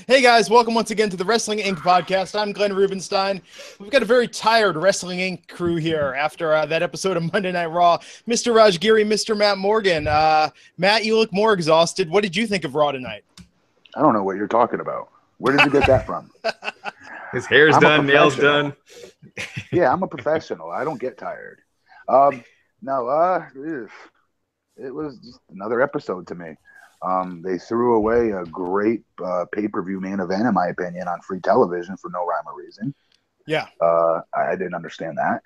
Hey guys, welcome once again to the Wrestling Inc. podcast. I'm Glenn Rubenstein. We've got a very tired Wrestling Inc. crew here after that episode of Monday Night Raw. Mr. Raj Giri, Mr. Matt Morgan. Matt, you look more exhausted. What did you think of Raw tonight? I don't know what you're talking about. Where did you get that from? His hair's done, nails done. Yeah, I'm a professional. I don't get tired. It was just another episode to me. They threw away a great pay-per-view main event, in my opinion, on free television for no rhyme or reason. Yeah. I didn't understand that.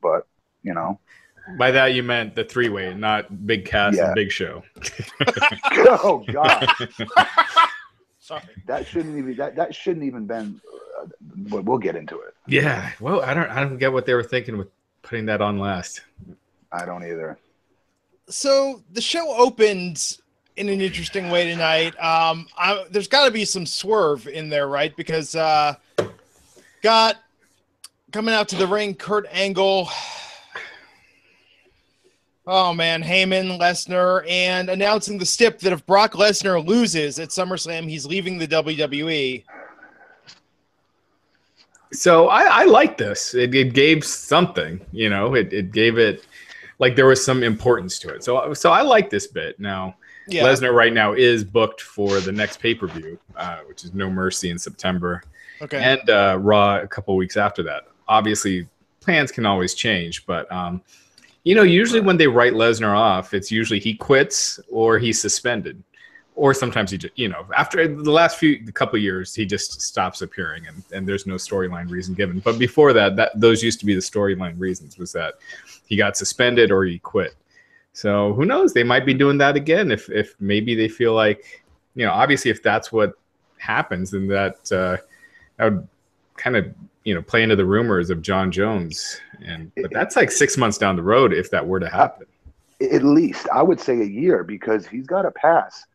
But, you know. By that, you meant the three-way, not Big Cass and Big Show. Oh, God. Sorry. That shouldn't even been. But we'll get into it. Yeah. Well, I don't get what they were thinking with putting that on last. I don't either. So the show opened in an interesting way tonight. There's got to be some swerve in there, right? Because got coming out to the ring, Kurt Angle. Oh, man, Heyman, Lesnar, and announcing the stip that if Brock Lesnar loses at SummerSlam, he's leaving the WWE. So I like this. It gave something, you know. It gave it, like there was some importance to it. So I like this bit. Now, Lesnar right now is booked for the next pay-per-view, which is No Mercy in September. Okay. And Raw a couple weeks after that. Obviously, plans can always change, but you know, usually when they write Lesnar off, it's usually he quits or he's suspended, or sometimes he just, you know, after the last couple of years, he just stops appearing, and there's no storyline reason given. But before that those used to be the storyline reasons, was that he got suspended or he quit. So who knows? They might be doing that again if maybe they feel like, you know, obviously if that's what happens, then that would kind of, you know, play into the rumors of John Jones. But that's like 6 months down the road if that were to happen. At least I would say a year, because he's got to pass.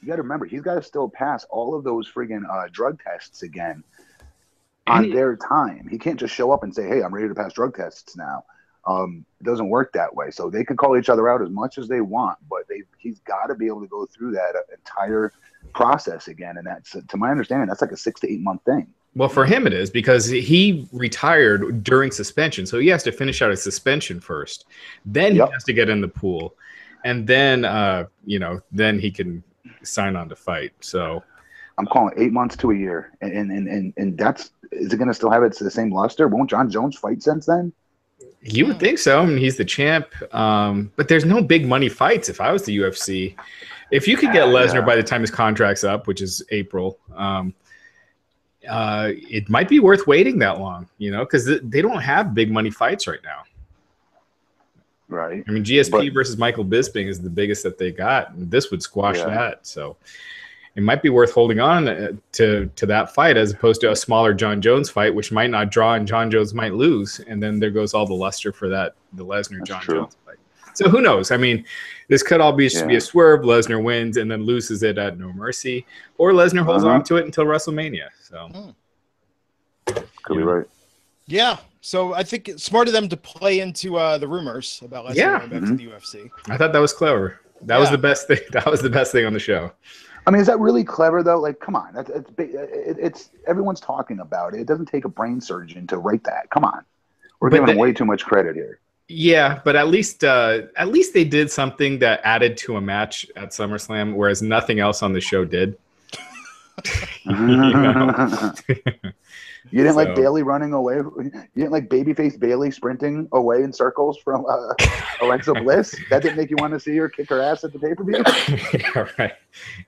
You got to remember, he's got to still pass all of those friggin' drug tests again on their time. He can't just show up and say, "Hey, I'm ready to pass drug tests now." It doesn't work that way. So they can call each other out as much as they want, but he's got to be able to go through that entire process again. And that's, to my understanding, that's like a 6 to 8 month thing. Well, for him it is, because he retired during suspension. So he has to finish out his suspension first. Then he has to get in the pool. And then, you know, then he can sign on to fight. So I'm calling 8 months to a year. And that's, is it going to still have the same luster? Won't John Jones fight since then? You would think so. I mean, he's the champ. But there's no big money fights if I was the UFC. If you could get Lesnar by the time his contract's up, which is April, it might be worth waiting that long, you know, because they don't have big money fights right now. Right. I mean, GSP versus Michael Bisping is the biggest that they got, and this would squash that. So it might be worth holding on to that fight, as opposed to a smaller John Jones fight, which might not draw and John Jones might lose. And then there goes all the luster for the Lesnar John Jones fight. So who knows? I mean, this could all be a swerve. Lesnar wins and then loses it at No Mercy, or Lesnar holds on to it until WrestleMania. So could be right. Yeah. So I think it's smart of them to play into the rumors about Lesnar going back to the UFC. I thought that was clever. That was the best thing. That was the best thing on the show. I mean, is that really clever though? Like, come on, it's everyone's talking about it. It doesn't take a brain surgeon to write that. Come on, we're giving them way too much credit here. Yeah, but at least they did something that added to a match at SummerSlam, whereas nothing else on the show did. You didn't like Bailey running away. You didn't like babyface Bailey sprinting away in circles from Alexa Bliss. That didn't make you want to see her kick her ass at the pay-per-view. Yeah, right.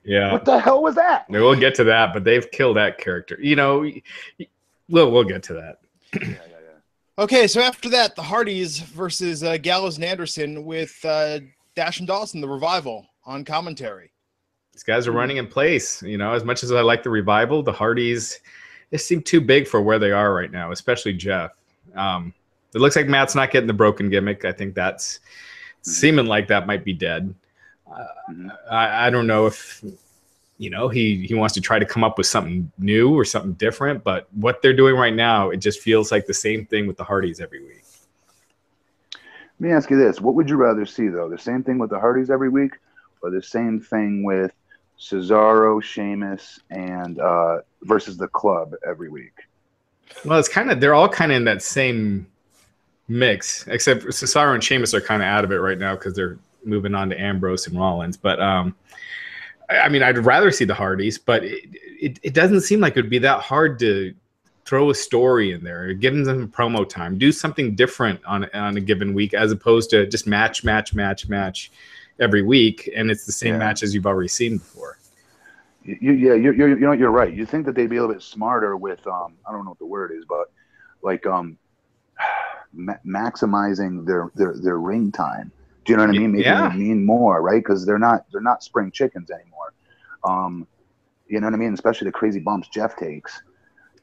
Yeah. What the hell was that? We'll get to that, but they've killed that character. You know, we'll get to that. Yeah. Okay, so after that, the Hardys versus Gallows and Anderson with Dash and Dawson, the Revival, on commentary. These guys are running in place. You know, as much as I like the Revival, the Hardys, they seem too big for where they are right now, especially Jeff. It looks like Matt's not getting the broken gimmick. I think that's seeming like that might be dead. I don't know if, you know, he wants to try to come up with something new or something different, but what they're doing right now, it just feels like the same thing with the Hardys every week. Let me ask you this. What would you rather see, though? The same thing with the Hardys every week, or the same thing with Cesaro, Sheamus, and versus the Club every week. Well, it's kind of, they're all kind of in that same mix, except Cesaro and Sheamus are kind of out of it right now because they're moving on to Ambrose and Rollins. But I mean, I'd rather see the Hardys, but it doesn't seem like it would be that hard to throw a story in there, give them promo time, do something different on a given week, as opposed to just match every week, and it's the same match as you've already seen before. You're right. You think that they'd be a little bit smarter with I don't know what the word is, but like maximizing their ring time. Do you know what I mean? Making it mean more, right? Because they're not spring chickens anymore. You know what I mean? Especially the crazy bumps Jeff takes.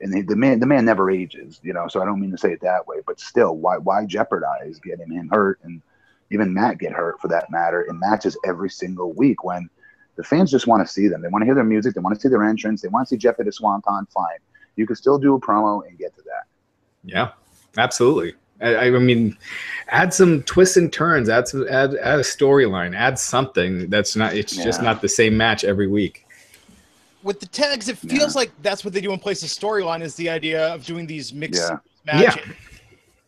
And the man never ages, you know, so I don't mean to say it that way, but still, why jeopardize getting him hurt, and even Matt get hurt for that matter, in matches every single week when the fans just want to see them. They want to hear their music. They want to see their entrance. They want to see Jeff hit a swanton. Fine. You can still do a promo and get to that. Yeah, absolutely. I mean, add some twists and turns, add a storyline, add something that's not, it's just not the same match every week. With the tags, it feels like that's what they do in place of storyline, is the idea of doing these mixed matches.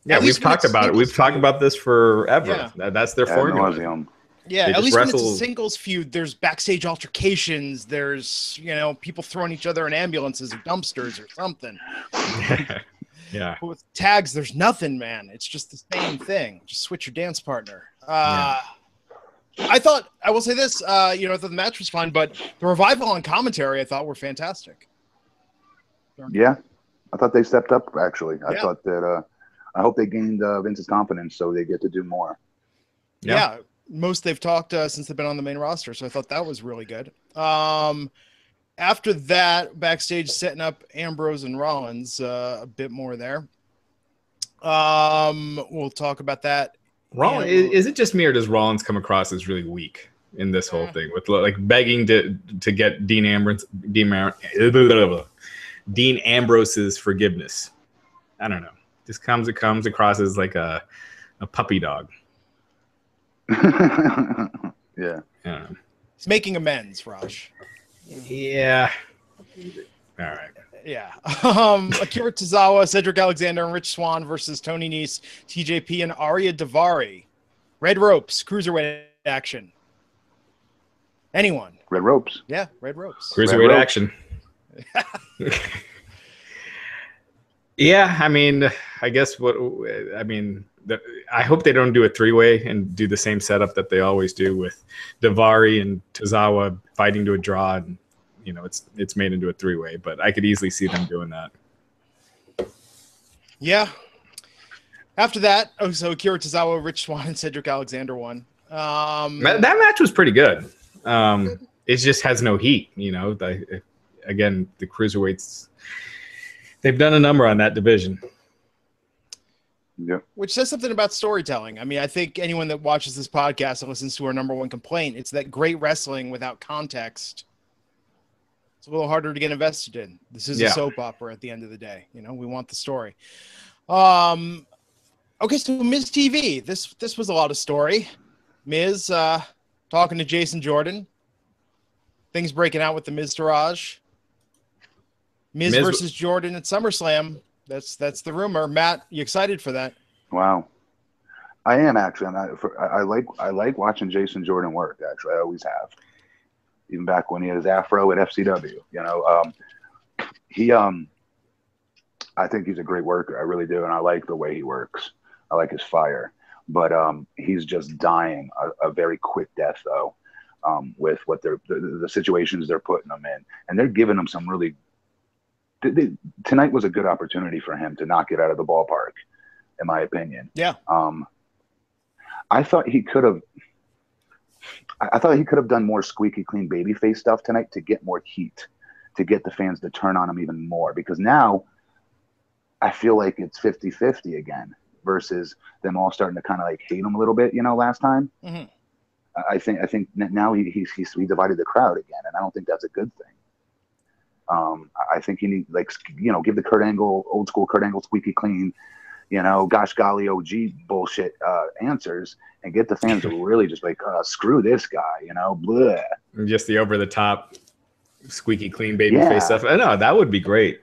Yeah, we've talked about it. We've talked about this forever. Yeah. That's their formula. Yeah, at least when it's a singles feud, there's backstage altercations. There's, you know, people throwing each other in ambulances or dumpsters or something. Yeah. But with tags, there's nothing, man. It's just the same thing. Just switch your dance partner. I thought, I will say this, you know, I thought the match was fun, but the Revival and commentary I thought were fantastic. Yeah, I thought they stepped up, actually. I thought that, I hope they gained Vince's confidence so they get to do more. Yeah, most they've talked since they've been on the main roster, so I thought that was really good. After that, backstage setting up Ambrose and Rollins, a bit more there. We'll talk about that. Rollins, is it just me, or does Rollins come across as really weak in this whole thing, with like begging to get Dean Ambrose's forgiveness? I don't know. Just comes across as like a puppy dog. Yeah. He's making amends, Raj. Yeah. All right. Yeah. Akira Tozawa, Cedric Alexander, and Rich Swann versus Tony Nese, TJP, and Arya Daivari. Red ropes, cruiserweight action. Anyone? Red ropes. Yeah, red ropes. Cruiserweight action. Yeah, I mean, I guess I hope they don't do a three-way and do the same setup that they always do with Daivari and Tozawa fighting to a draw, and you know, it's made into a three-way, but I could easily see them doing that. Yeah. After that, so Akira Tozawa, Rich Swann, and Cedric Alexander won. That match was pretty good. It just has no heat, you know. Again, the cruiserweights, they've done a number on that division. Yeah. Which says something about storytelling. I mean, I think anyone that watches this podcast and listens to our number one complaint, it's that great wrestling without context, it's a little harder to get invested in. This is a soap opera at the end of the day. You know, we want the story. Okay, so Miz TV. This was a lot of story. Miz talking to Jason Jordan. Things breaking out with the Miz to Raj. Miz versus Jordan at SummerSlam. That's the rumor. Matt, you excited for that? Wow, I am actually. I like watching Jason Jordan work. Actually, I always have. Even back when he had his afro at FCW, you know, I think he's a great worker. I really do, and I like the way he works. I like his fire, but he's just dying a very quick death though, with what the situations they're putting him in, and they're giving him some really. Tonight was a good opportunity for him to knock it out of the ballpark, in my opinion. Yeah. I thought he could have. I thought he could have done more squeaky clean babyface stuff tonight to get more heat, to get the fans to turn on him even more. Because now I feel like it's 50-50 again versus them all starting to kind of like hate him a little bit, you know, last time. Mm-hmm. I think now he divided the crowd again, and I don't think that's a good thing. I think you need, like, you know, give the old school Kurt Angle squeaky clean, gosh golly OG bullshit answers, and get the fans to really just like, screw this guy, blah. Just the over the top, squeaky clean babyface stuff. I know that would be great.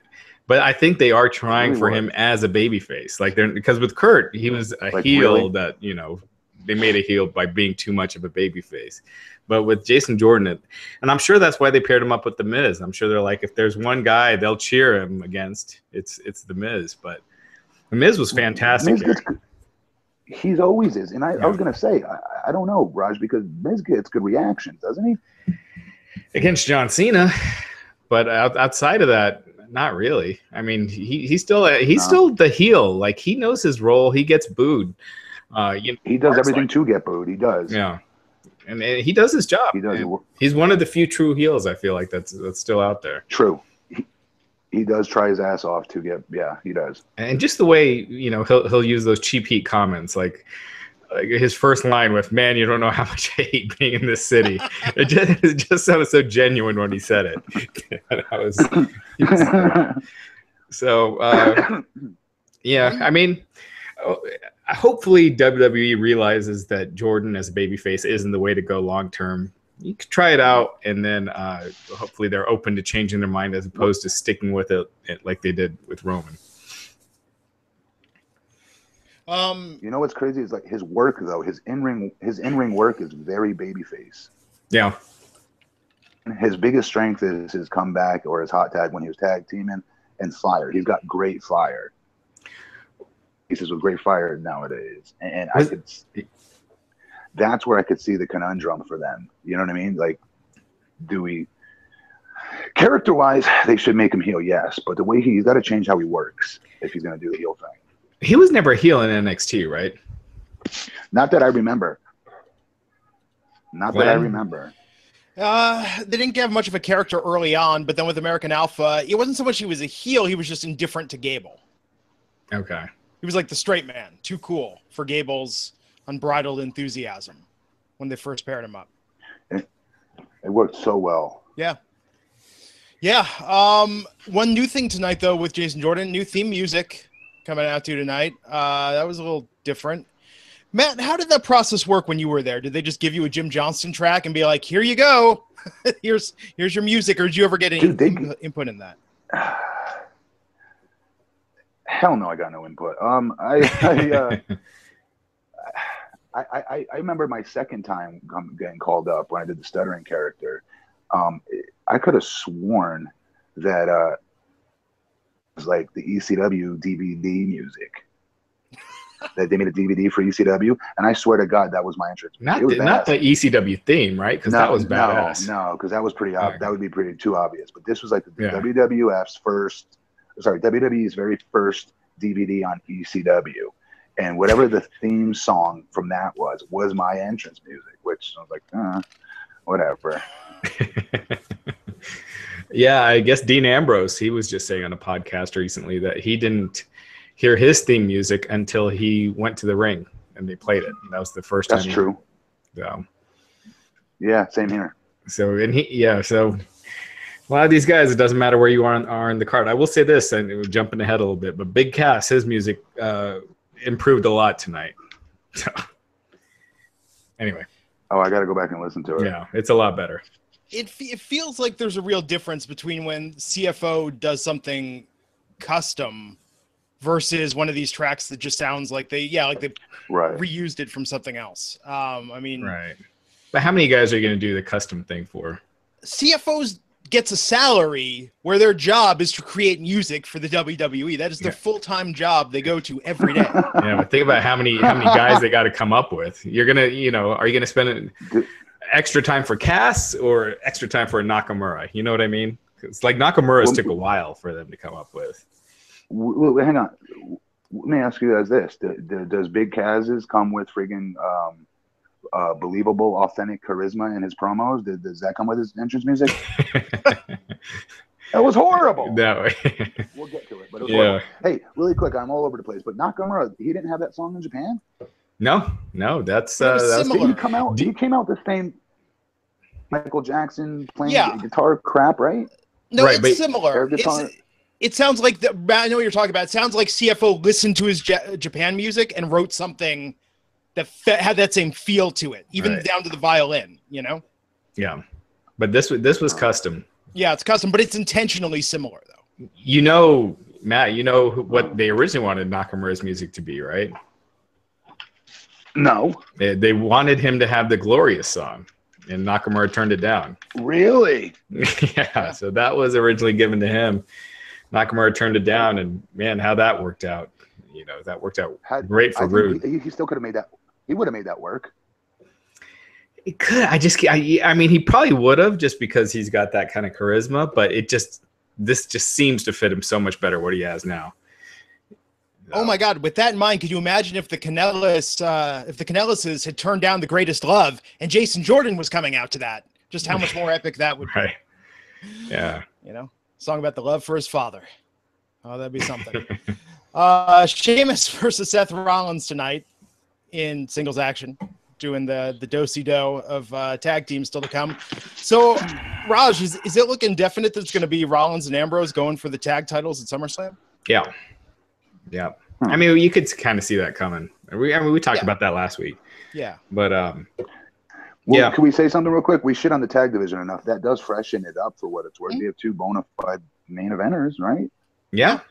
But I think they are trying for him as a babyface. Like because with Kurt, he was a heel that, they made a heel by being too much of a babyface. But with Jason Jordan, and I'm sure that's why they paired him up with The Miz. I'm sure they're like, if there's one guy they'll cheer him against, it's The Miz. But The Miz was fantastic. He's always is. And I was going to say, I don't know, Raj, because Miz gets good reactions, doesn't he? Against John Cena. But outside of that, not really. I mean, he's still the heel. Like, he knows his role. He gets booed. He does everything to get booed. He does. Yeah. And he does his job. He does. He's one of the few true heels, I feel like, that's still out there. True. He does try his ass off to get, he does. And just the way, he'll use those cheap heat comments, like his first line with, "Man, you don't know how much I hate being in this city." It just sounded so genuine when he said it. So, yeah, I mean, hopefully WWE realizes that Jordan as a babyface isn't the way to go long term. You could try it out, and then hopefully they're open to changing their mind as opposed to sticking with it like they did with Roman. What's crazy is like his work though. His in-ring work is very babyface. Yeah. His biggest strength is his comeback or his hot tag when he was tag teaming, and fire. He's got great fire. Pieces with great fire nowadays, and that's where I could see the conundrum for them. You know what I mean? Like, character-wise, they should make him heel, yes, but the way he's got to change how he works if he's going to do the heel thing. He was never a heel in NXT, right? Not that I remember. They didn't have much of a character early on, but then with American Alpha, it wasn't so much he was a heel, he was just indifferent to Gable. Okay. He was like the straight man, too cool for Gable's unbridled enthusiasm when they first paired him up. It worked so well. Yeah. One new thing tonight, though, with Jason Jordan, new theme music coming out to tonight. That was a little different. Matt, how did that process work when you were there? Did they just give you a Jim Johnston track and be like, "Here you go, here's your music," or did you ever get any input in that? Hell no, I got no input. I remember my second time getting called up when I did the stuttering character. I could have sworn that it was like the ECW DVD music. That they made a DVD for ECW, and I swear to God, that was my entrance. Not the ECW theme, right? Because that was badass. No, because that was pretty obvious. That would be pretty too obvious. But this was like the WWE's very first DVD on ECW, and whatever the theme song from that was my entrance music, which I was like, whatever. Yeah, I guess Dean Ambrose, he was just saying on a podcast recently that he didn't hear his theme music until he went to the ring and they played it. That was the first time. That's true. So. Yeah, same here. So a lot of these guys, it doesn't matter where you are in the card. I will say this, and we're jumping ahead a little bit, but Big Cass, his music improved a lot tonight. So anyway. Oh, I got to go back and listen to it. Yeah, it's a lot better. It feels like there's a real difference between when CFO does something custom versus one of these tracks that just sounds like they reused it from something else. Right. But how many guys are you going to do the custom thing for? CFOs gets a salary where their job is to create music for the WWE. That is their full-time job they go to every day. Yeah, but think about how many guys they got to come up with. You're going to, are you going to spend extra time for Cass or extra time for a Nakamura? You know what I mean? It's like Nakamura's took a while for them to come up with. Well, hang on. Let me ask you guys this. Does Big Cass's come with friggin' believable, authentic charisma in his promos? Does that come with his entrance music? That was horrible. No. We'll get to it. But it was horrible. Hey, really quick, I'm all over the place. But Nakamura, he didn't have that song in Japan? No, that's similar. He came out the same Michael Jackson playing guitar crap, right? No, it's similar. It sounds like I know what you're talking about. It sounds like CFO listened to his Japan music and wrote something that had that same feel to it, even down to the violin. You know? Yeah, but this was custom. Yeah, it's custom, but it's intentionally similar, though. You know, Matt, you know what they originally wanted Nakamura's music to be, right? No. They wanted him to have the Glorious song, and Nakamura turned it down. Really? Yeah, so that was originally given to him. Nakamura turned it down, and man, how that worked out. You know, that worked out great for Rude. He still could have made that. He would have made that work. It could. I mean, he probably would have, just because he's got that kind of charisma. But this just seems to fit him so much better what he has now. Oh my God! With that in mind, could you imagine if the Canellises had turned down The Greatest Love and Jason Jordan was coming out to that? Just how much more epic that would be. Right. Yeah. You know, song about the love for his father. Oh, that'd be something. Sheamus versus Seth Rollins tonight in singles action, doing the do-si-do of tag teams still to come. So, Raj, is it looking definite that it's going to be Rollins and Ambrose going for the tag titles at SummerSlam? Yeah. Yeah. I mean, you could kind of see that coming. We talked about that last week. Yeah. But, well, can we say something real quick? We shit on the tag division enough. That does freshen it up for what it's worth. We have two bona fide main eventers, right? Yeah.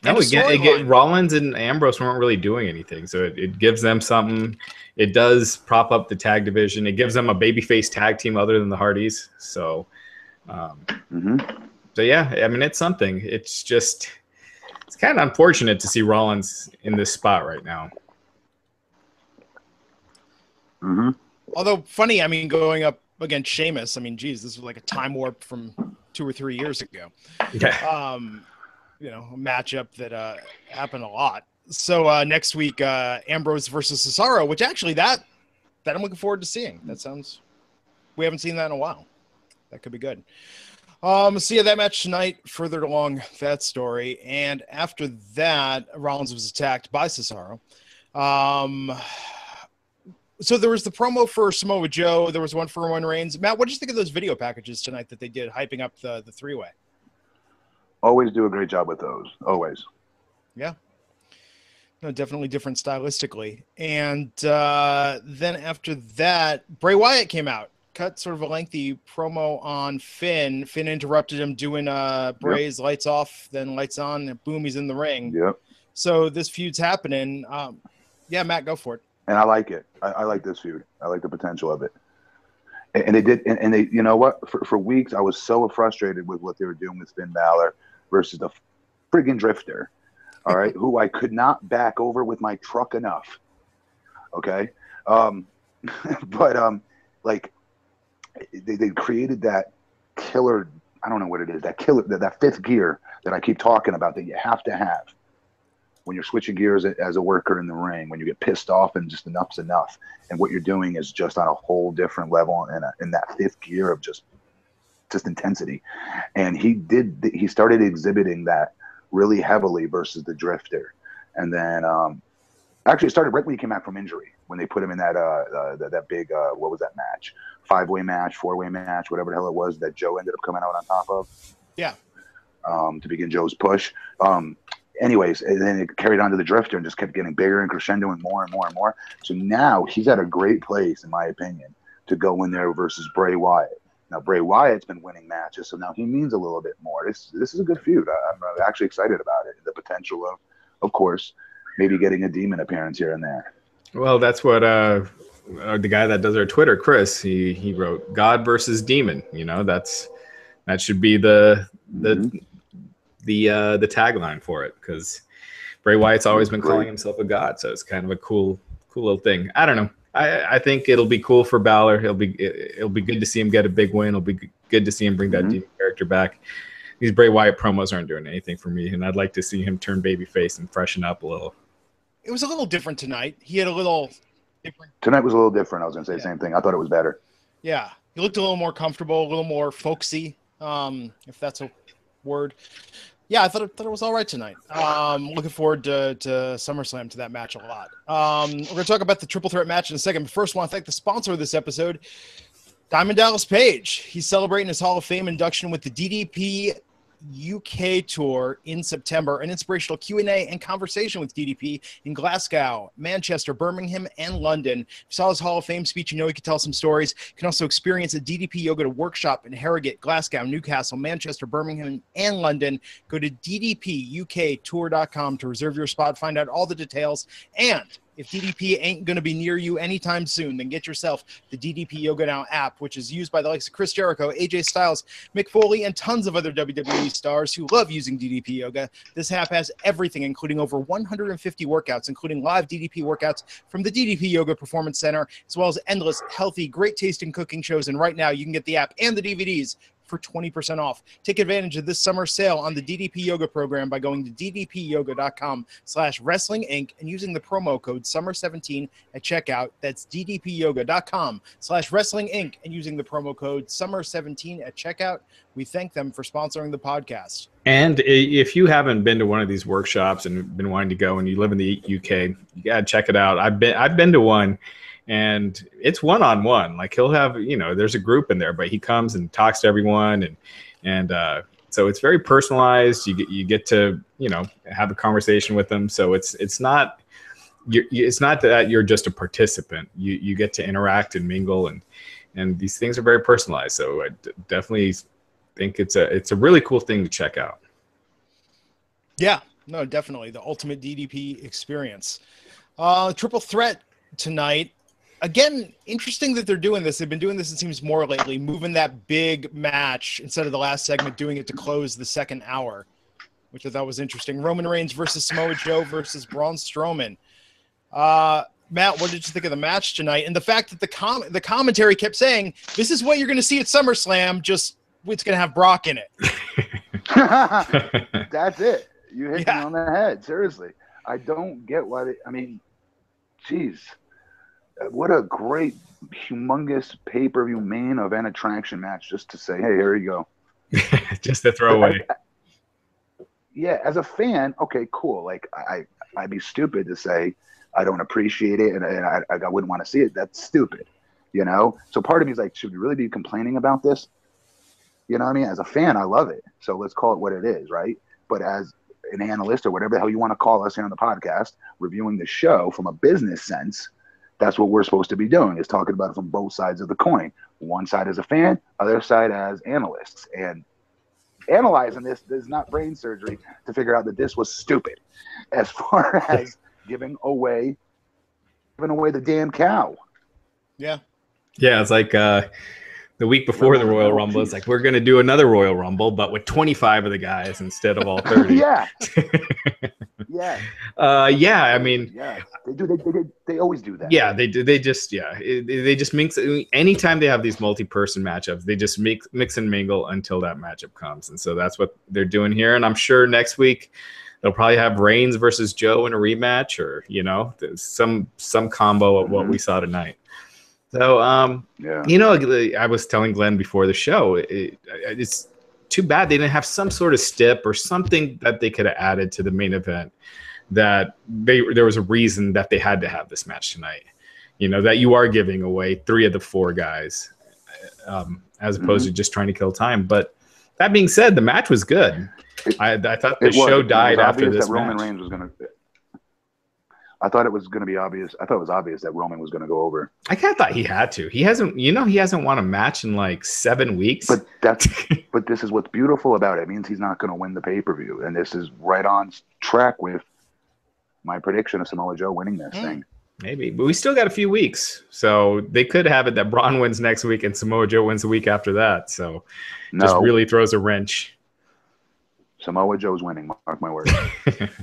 No, again, Rollins and Ambrose weren't really doing anything, so it gives them something. It does prop up the tag division. It gives them a babyface tag team other than the Hardys. So, so yeah, I mean, it's something. It's just, it's kind of unfortunate to see Rollins in this spot right now. Although funny, I mean, going up against Sheamus, I mean, geez, this was like a time warp from 2 or 3 years ago. Yeah. You know, a matchup that happened a lot. So next week, Ambrose versus Cesaro, which actually that I'm looking forward to seeing. That sounds, we haven't seen that in a while. That could be good. So yeah, that match tonight furthered along that story. And after that, Rollins was attacked by Cesaro. So there was the promo for Samoa Joe. There was one for Roman Reigns. Matt, what did you think of those video packages tonight that they did, hyping up the three-way? Always do a great job with those. Always. Yeah. No, definitely different stylistically. And then after that, Bray Wyatt came out, cut sort of a lengthy promo on Finn. Finn interrupted him doing Bray's lights off, then lights on, and boom, he's in the ring. Yep. So this feud's happening. Yeah, Matt, go for it. And I like it. I like this feud. I like the potential of it. And they did, and they, you know what? For weeks, I was so frustrated with what they were doing with Finn Balor versus the friggin' Drifter, all right, who I could not back over with my truck enough. Okay, but like they created that killer. I don't know what it is. That killer, that fifth gear that I keep talking about that you have to have when you're switching gears as a worker in the ring, when you get pissed off and just enough's enough. And what you're doing is just on a whole different level in that fifth gear of just intensity. And he started exhibiting that really heavily versus the Drifter. And then actually it started right when he came back from injury, when they put him in that big, what was that match? 5-way match, 4-way match, whatever the hell it was that Joe ended up coming out on top of. Yeah. To begin Joe's push. Anyways, and then it carried on to the Drifter and just kept getting bigger and crescendo and more and more and more. So now he's at a great place, in my opinion, to go in there versus Bray Wyatt. Now, Bray Wyatt's been winning matches, so now he means a little bit more. This is a good feud. I'm actually excited about it. The potential of course, maybe getting a Demon appearance here and there. Well, that's what the guy that does our Twitter, Chris, he wrote, God versus Demon. You know, that should be the tagline for it, because Bray Wyatt's always been calling himself a god, so it's kind of a cool little thing. I don't know. I think it'll be cool for Balor. It'll be good to see him get a big win. It'll be good to see him bring that Demon character back. These Bray Wyatt promos aren't doing anything for me, and I'd like to see him turn babyface and freshen up a little. It was a little different tonight. He had a little different. Tonight was a little different. I was going to say the same thing. I thought it was better. Yeah, he looked a little more comfortable, a little more folksy, if that's a word. Yeah, I thought it was all right tonight. Looking forward to SummerSlam, to that match a lot. We're going to talk about the triple threat match in a second. But first, I want to thank the sponsor of this episode, Diamond Dallas Page. He's celebrating his Hall of Fame induction with the DDP UK tour in September, an inspirational Q&A and conversation with DDP in Glasgow, Manchester, Birmingham, and London. If you saw his Hall of Fame speech, you know he could tell some stories. You can also experience a DDP Yoga Workshop in Harrogate, Glasgow, Newcastle, Manchester, Birmingham, and London. Go to ddpuktour.com to reserve your spot, find out all the details, and if DDP ain't going to be near you anytime soon, then get yourself the DDP Yoga Now app, which is used by the likes of Chris Jericho, AJ Styles, Mick Foley, and tons of other WWE stars who love using DDP Yoga. This app has everything, including over 150 workouts, including live DDP workouts from the DDP Yoga Performance Center, as well as endless, healthy, great-tasting cooking shows. And right now, you can get the app and the DVDs for 20% off. Take advantage of this summer sale on the DDP Yoga program by going to ddpyoga.com/wrestling inc and using the promo code SUMMER17 at checkout. That's ddpyoga.com/wrestling inc and using the promo code SUMMER17 at checkout. We thank them for sponsoring the podcast. And if you haven't been to one of these workshops and been wanting to go and you live in the UK, you gotta check it out. I've been to one. And it's one-on-one. Like he'll have, there's a group in there, but he comes and talks to everyone, and so it's very personalized. You get to have a conversation with them. So it's not that you're just a participant. You get to interact and mingle, and these things are very personalized. So I definitely think it's a really cool thing to check out. Yeah, no, definitely the ultimate DDP experience. Triple threat tonight. Again, interesting that they're doing this. They've been doing this, it seems, more lately, moving that big match instead of the last segment, doing it to close the second hour, which I thought was interesting. Roman Reigns versus Samoa Joe versus Braun Strowman. Matt, what did you think of the match tonight? And the fact that the commentary kept saying, this is what you're going to see at SummerSlam, just it's going to have Brock in it. That's it. You hit me on the head. Seriously. I don't get why geez. What a great, humongous pay-per-view main event attraction match just to say, hey, here you go. Just to throw away. Yeah, as a fan, okay, cool. Like, I'd be stupid to say I don't appreciate it and I wouldn't want to see it. That's stupid, So part of me is like, should we really be complaining about this? You know what I mean? As a fan, I love it. So let's call it what it is, right? But as an analyst or whatever the hell you want to call us here on the podcast, reviewing the show from a business sense, that's what we're supposed to be doing, is talking about it from both sides of the coin. One side as a fan, other side as analysts. And analyzing this is not brain surgery to figure out that this was stupid. As far as giving away the damn cow. Yeah. Yeah, it's like the week before the Royal Rumble, it's like, we're going to do another Royal Rumble, but with 25 of the guys instead of all 30. Yeah. Yeah. Yeah, I mean, yeah, they do. They always do that. Yeah, they do. They just mix. Anytime they have these multi-person matchups, they just mix and mingle until that matchup comes, and so that's what they're doing here. And I'm sure next week they'll probably have Reigns versus Joe in a rematch, or some combo of what we saw tonight. So I was telling Glenn before the show, it's too bad they didn't have some sort of stip or something that they could have added to the main event, that there was a reason that they had to have this match tonight. That you are giving away 3 of the 4 guys, as opposed to just trying to kill time. But that being said, the match was good. I thought the show died after this match. Roman Reigns was going to. I thought it was going to be obvious. I thought it was obvious that Roman was going to go over. I kind of thought he had to. He hasn't won a match in like 7 weeks. But this is what's beautiful about it. It means he's not going to win the pay-per-view. And this is right on track with my prediction of Samoa Joe winning this thing. Maybe. But we still got a few weeks. So they could have it that Braun wins next week and Samoa Joe wins the week after that. So just really throws a wrench. Samoa Joe's winning, mark my words.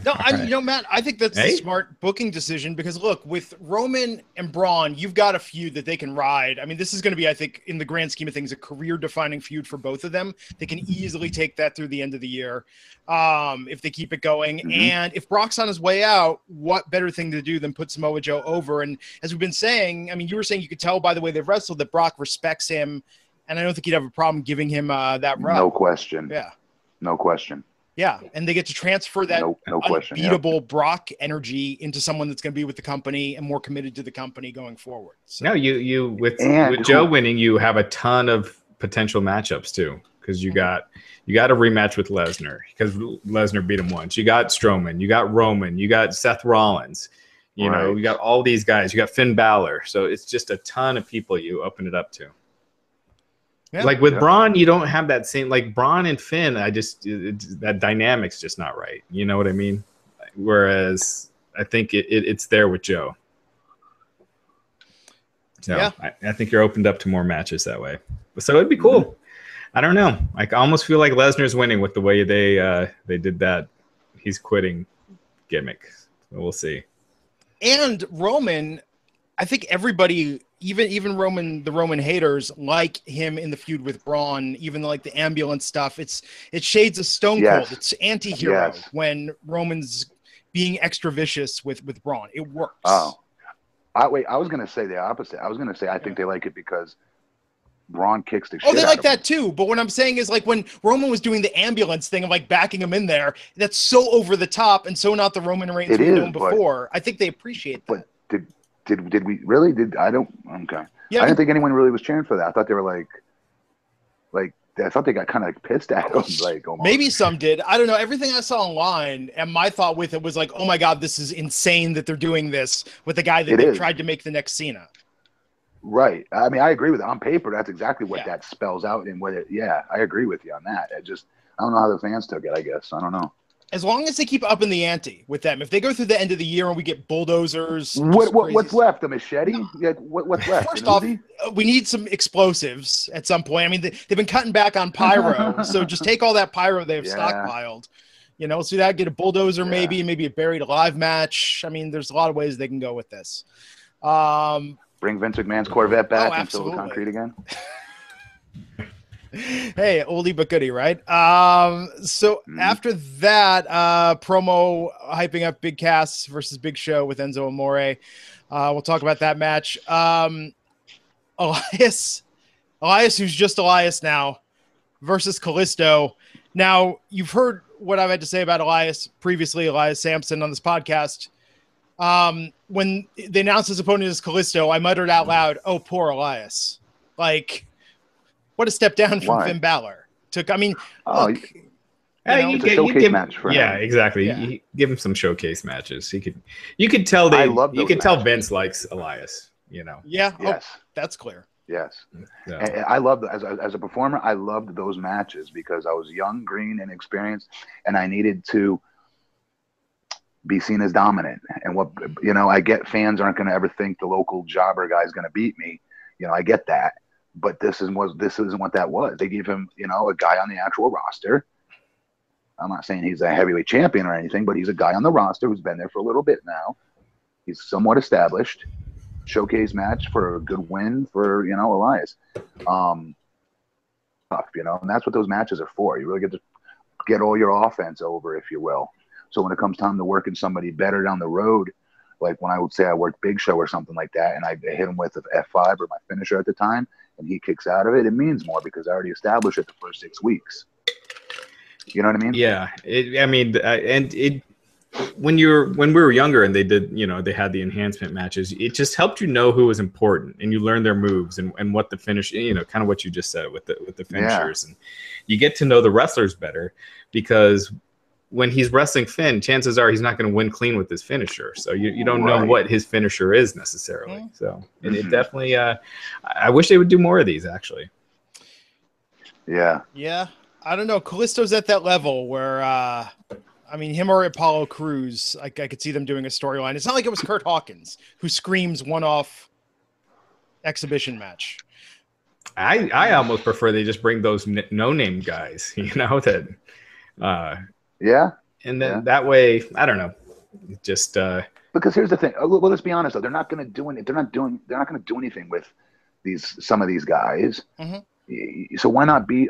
No, Matt, I think that's a smart booking decision because, look, with Roman and Braun, you've got a feud that they can ride. I mean, this is going to be, I think, in the grand scheme of things, a career-defining feud for both of them. They can easily take that through the end of the year if they keep it going. Mm-hmm. And if Brock's on his way out, what better thing to do than put Samoa Joe over? And as we've been saying, I mean, you were saying you could tell by the way they've wrestled that Brock respects him, and I don't think he'd have a problem giving him that run. No question. Yeah. No question. Yeah, and they get to transfer that unbeatable Brock energy into someone that's going to be with the company and more committed to the company going forward. So. No, with Joe winning, you have a ton of potential matchups too. because you got a rematch with Lesnar because Lesnar beat him once. You got Strowman, you got Roman, you got Seth Rollins. You know, you got all these guys. You got Finn Balor. So it's just a ton of people you open it up to. Yeah. Like with Braun, you don't have that same, like Braun and Finn, that dynamic's just not right. You know what I mean? Whereas I think it's there with Joe. So yeah. I think you're opened up to more matches that way. So it'd be cool. I don't know. I almost feel like Lesnar's winning with the way they did that. He's quitting gimmick. So we'll see. And Roman, I think everybody, even Roman, the Roman haters, like him in the feud with Braun, even like the ambulance stuff. It's shades of Stone Cold. It's anti-hero when Roman's being extra vicious with Braun. It works. Oh, I was going to say the opposite. I was going to say I think they like it because Braun kicks the shit out of him. Oh, they like that too. But what I'm saying is, like, when Roman was doing the ambulance thing of like backing him in there, that's so over the top and so not the Roman Reigns we've known before. I think they appreciate that. But did we really? I don't. Okay. Yeah, I didn't think anyone really was cheering for that. I thought they were like I thought they got kind of like pissed at him. Like almost. Maybe some did. I don't know. Everything I saw online and my thought with it was like, oh my God, this is insane that they're doing this with the guy that they tried to make the next Cena. Right. I mean, I agree with it. On paper, that's exactly what that spells out and what it. Yeah, I agree with you on that. I don't know how the fans took it. I guess I don't know. As long as they keep upping the ante with them, if they go through the end of the year and we get bulldozers, what's left? A machete? Yeah, what's left? First off, we need some explosives at some point. I mean, they've been cutting back on pyro, so just take all that pyro they've stockpiled. You know, so that get a bulldozer, maybe a buried alive match. I mean, there's a lot of ways they can go with this. Bring Vince McMahon's Corvette back and fill the concrete again. Hey, oldie but goodie, right? So after that, promo hyping up Big Cass versus Big Show with Enzo Amore. We'll talk about that match. Elias, who's just Elias now, versus Kalisto. Now, you've heard what I've had to say about Elias previously, Elias Sampson, on this podcast. When they announced his opponent as Kalisto, I muttered out loud, "Oh, poor Elias!" Like, what a step down from Finn Balor. Look, you showcase match for him. Yeah, exactly. Yeah. You give him some showcase matches. You could tell Vince likes Elias. You know. Yeah. Yes. Oh, that's clear. Yes. Yeah. And I love as a performer. I loved those matches because I was young, green, and experienced, and I needed to be seen as dominant. And I get fans aren't going to ever think the local jobber guy is going to beat me. You know, I get that. But this isn't what that was. They gave him, a guy on the actual roster. I'm not saying he's a heavyweight champion or anything, but he's a guy on the roster who's been there for a little bit now. He's somewhat established. Showcase match for a good win for, Elias. Tough, and that's what those matches are for. You really get to get all your offense over, if you will. So when it comes time to working somebody better down the road, like when I would say I worked Big Show or something like that, and I hit him with an F5 or my finisher at the time, and he kicks out of it, it means more because I already established it the first 6 weeks. You know what I mean? Yeah. When we were younger and they did, they had the enhancement matches, it just helped you know who was important and you learn their moves and what the finish, kind of what you just said with the finishers. And you get to know the wrestlers better because when he's wrestling Finn, chances are he's not going to win clean with his finisher. So you don't know what his finisher is necessarily. So it definitely, I wish they would do more of these actually. Yeah. Yeah. I don't know. Kalisto's at that level where, him or Apollo Crews, I could see them doing a storyline. It's not like it was Kurt Hawkins who screams one-off exhibition match. I almost prefer they just bring those no-name guys, that. Yeah. And then that way, I don't know. Just because here's the thing. Well, let's be honest though. They're not going to do anything. They're not going to do anything with some of these guys. Mm-hmm. So why not be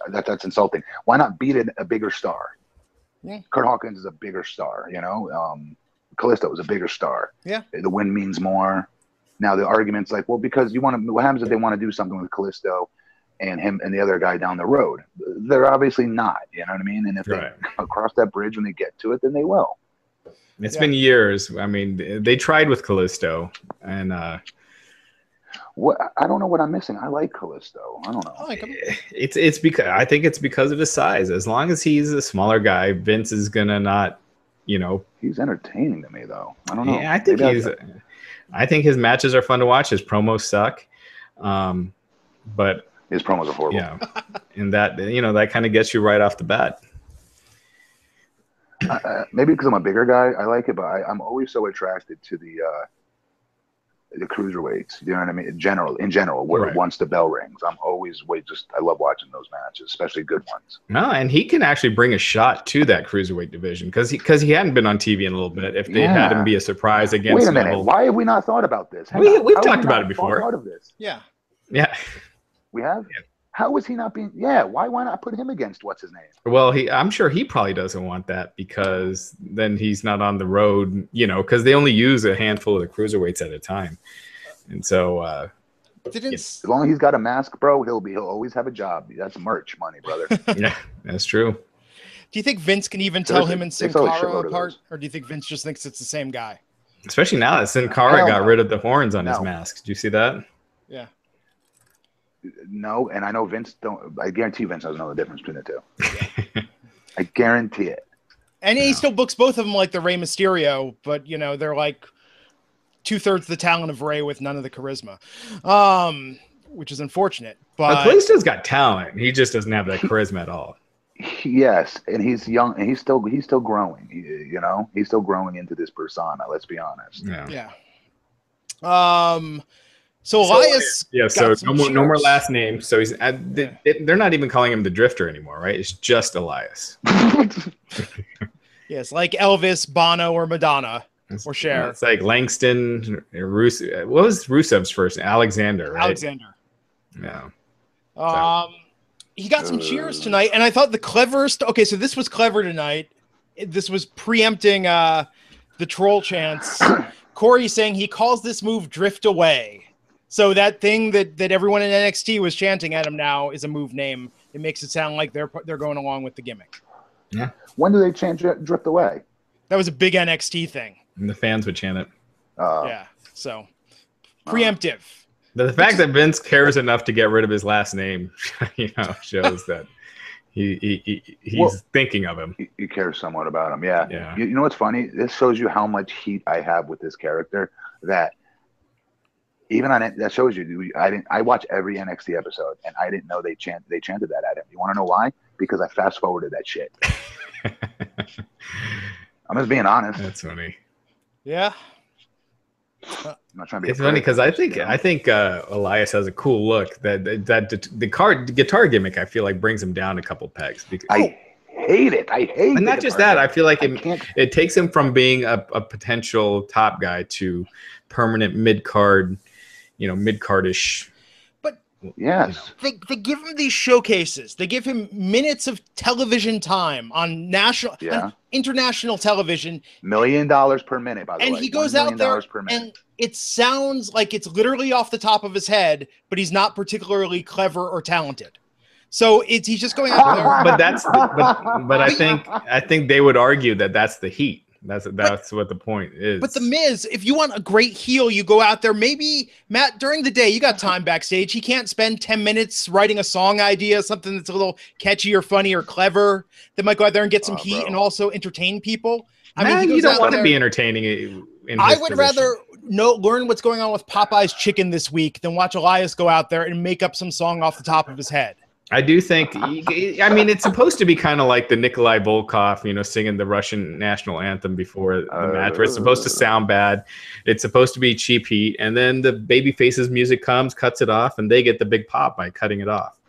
that's insulting. Why not beat a bigger star? Yeah. Kurt Hawkins is a bigger star, Kalisto is a bigger star. Yeah. The win means more. Now the argument's like, well, because what happens if they want to do something with Kalisto and him and the other guy down the road? They're obviously not, you know what I mean? And if they cross that bridge when they get to it, then they will. It's been years. I mean, they tried with Kalisto and What, I don't know what I'm missing. I like Kalisto. I don't know. I like him. It's because I think it's because of his size. As long as he's a smaller guy, Vince is gonna not, you know. He's entertaining to me though. I don't know. Yeah, I think I think his matches are fun to watch. His promos suck, but his promos are horrible. Yeah, and that, you know, that kind of gets you right off the bat. Maybe because I'm a bigger guy, I like it, but I'm always so attracted to the cruiserweights. You know what I mean? In general, where once the bell rings, I'm always I love watching those matches, especially good ones. No, and he can actually bring a shot to that cruiserweight division because he hadn't been on TV in a little bit. If they had him be a surprise against, wait a minute, why have we not thought about this? We've talked about it before. Thought of this? Yeah, we have. Yeah. How is he not being? Why not put him against what's his name? Well, I'm sure he probably doesn't want that because then he's not on the road, you know, because they only use a handful of the cruiserweights at a time, and so as long as he's got a mask, bro, he'll always have a job. That's merch money, brother. Yeah, that's true. Do you think Vince can even tell him and Sin Cara apart, or do you think Vince just thinks it's the same guy? Especially now that Sin Cara got rid of the horns on his mask. Do you see that? Yeah. No, and I know Vince I guarantee Vince doesn't know the difference between the two. I guarantee it. And he still books both of them like the Rey Mysterio, but you know, they're like 2/3 the talent of Rey with none of the charisma, which is unfortunate. But Kalisto's got talent. He just doesn't have that charisma at all. Yes, and he's young, and he's still growing. You know, he's still growing into this persona. Let's be honest. Yeah. So Elias, so no more last name. So he's they're not even calling him the Drifter anymore, right? It's just Elias. Yes, like Elvis, Bono, or Madonna, or Cher. It's like Langston, Rusev. What was Rusev's first? Alexander, right? Alexander. Yeah. He got some cheers tonight, and I thought the cleverest. Okay, so this was clever tonight. This was preempting the troll chants. Corey saying he calls this move "drift away." So that thing that everyone in NXT was chanting at him now is a move name. It makes it sound like they're going along with the gimmick. Yeah. When do they chant "drift away"? That was a big NXT thing. And the fans would chant it. Yeah. So preemptive. The fact that Vince cares enough to get rid of his last name, you know, shows that he's thinking of him. He cares somewhat about him. Yeah. You know what's funny? This shows you how much heat I have with this character. That. Even on it, that shows you. I watch every NXT episode, and I didn't know they chanted that at him. You want to know why? Because I fast forwarded that shit. I'm just being honest. That's funny. Yeah. I'm not trying to be. It's funny because I think Elias has a cool look. That the guitar gimmick I feel like brings him down a couple pegs. Because I hate it. And not just that. I feel like it takes him from being a potential top guy to permanent mid-card. You know, mid-cardish. But yes, they give him these showcases. They give him minutes of television time on national and international television. $1 million per minute, by the way. And he goes out there, and it sounds like it's literally off the top of his head, but he's not particularly clever or talented. So he's just going out there. But I think they would argue that that's the heat. That's what the point is. But the Miz, if you want a great heel, you go out there. Maybe, Matt, during the day, you got time backstage. He can't spend 10 minutes writing a song idea, something that's a little catchy or funny or clever. That might go out there and get some heat and also entertain people. I mean, you don't want to be entertaining. I would rather learn what's going on with Popeye's chicken this week than watch Elias go out there and make up some song off the top of his head. I do think, I mean, it's supposed to be kind of like the Nikolai Volkov, you know, singing the Russian national anthem before the match, where it's supposed to sound bad. It's supposed to be cheap heat. And then the babyface's music comes, cuts it off, and they get the big pop by cutting it off.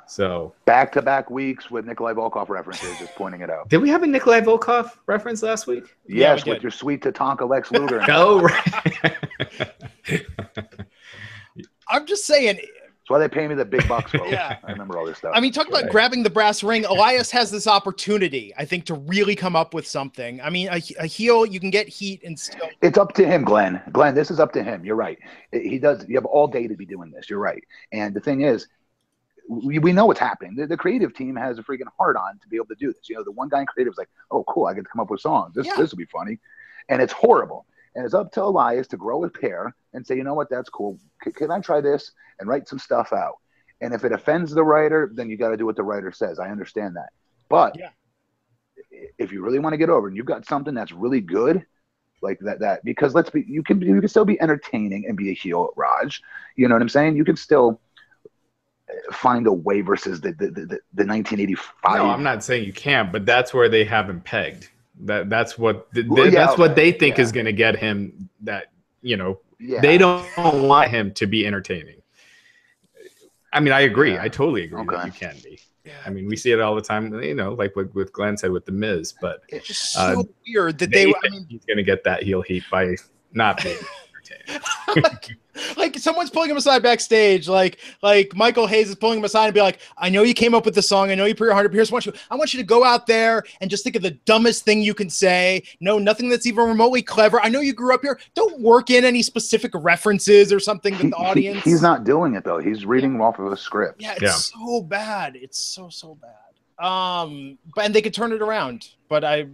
So back-to-back weeks with Nikolai Volkov references, just pointing it out. Did we have a Nikolai Volkov reference last week? Yes, with your sweet Tatanka Lex Luger. Oh, right. I'm just saying... That's why they pay me the big bucks, folks. I remember all this stuff. I mean, talk about grabbing the brass ring. Elias has this opportunity, I think, to really come up with something. I mean, a heel, you can get heat and still. It's up to him, Glenn. Glenn, this is up to him. You're right. He does. You have all day to be doing this. You're right. And the thing is, we know what's happening. The creative team has a freaking hard on to be able to do this. You know, the one guy in creative is like, oh, cool, I get to come up with songs. This will be funny. And it's horrible. And it's up to Elias to grow a pair and say, you know what, that's cool. Can I try this and write some stuff out? And if it offends the writer, then you got to do what the writer says. I understand that. But if you really want to get over and you've got something that's really good, like that, because you can still be entertaining and be a heel, Raj. You know what I'm saying? You can still find a way versus the 1985. No, I'm not saying you can't, but that's where they have him pegged. That's what what they think is going to get him. That they don't want him to be entertaining. I mean, I agree. I totally agree that you can be. Yeah. I mean, we see it all the time, like what Glenn said with The Miz, but it's just so weird that he's going to get that heel heat by not being entertaining. like someone's pulling him aside backstage, like Michael Hayes is pulling him aside and be like, I know you came up with the song. I know you put your heart up. Here's what I want you to go out there and just think of the dumbest thing you can say. No, nothing that's even remotely clever. I know you grew up here. Don't work in any specific references or something to the audience. He's not doing it though. He's reading off of a script. Yeah, it's so bad. It's so bad. But and they could turn it around. But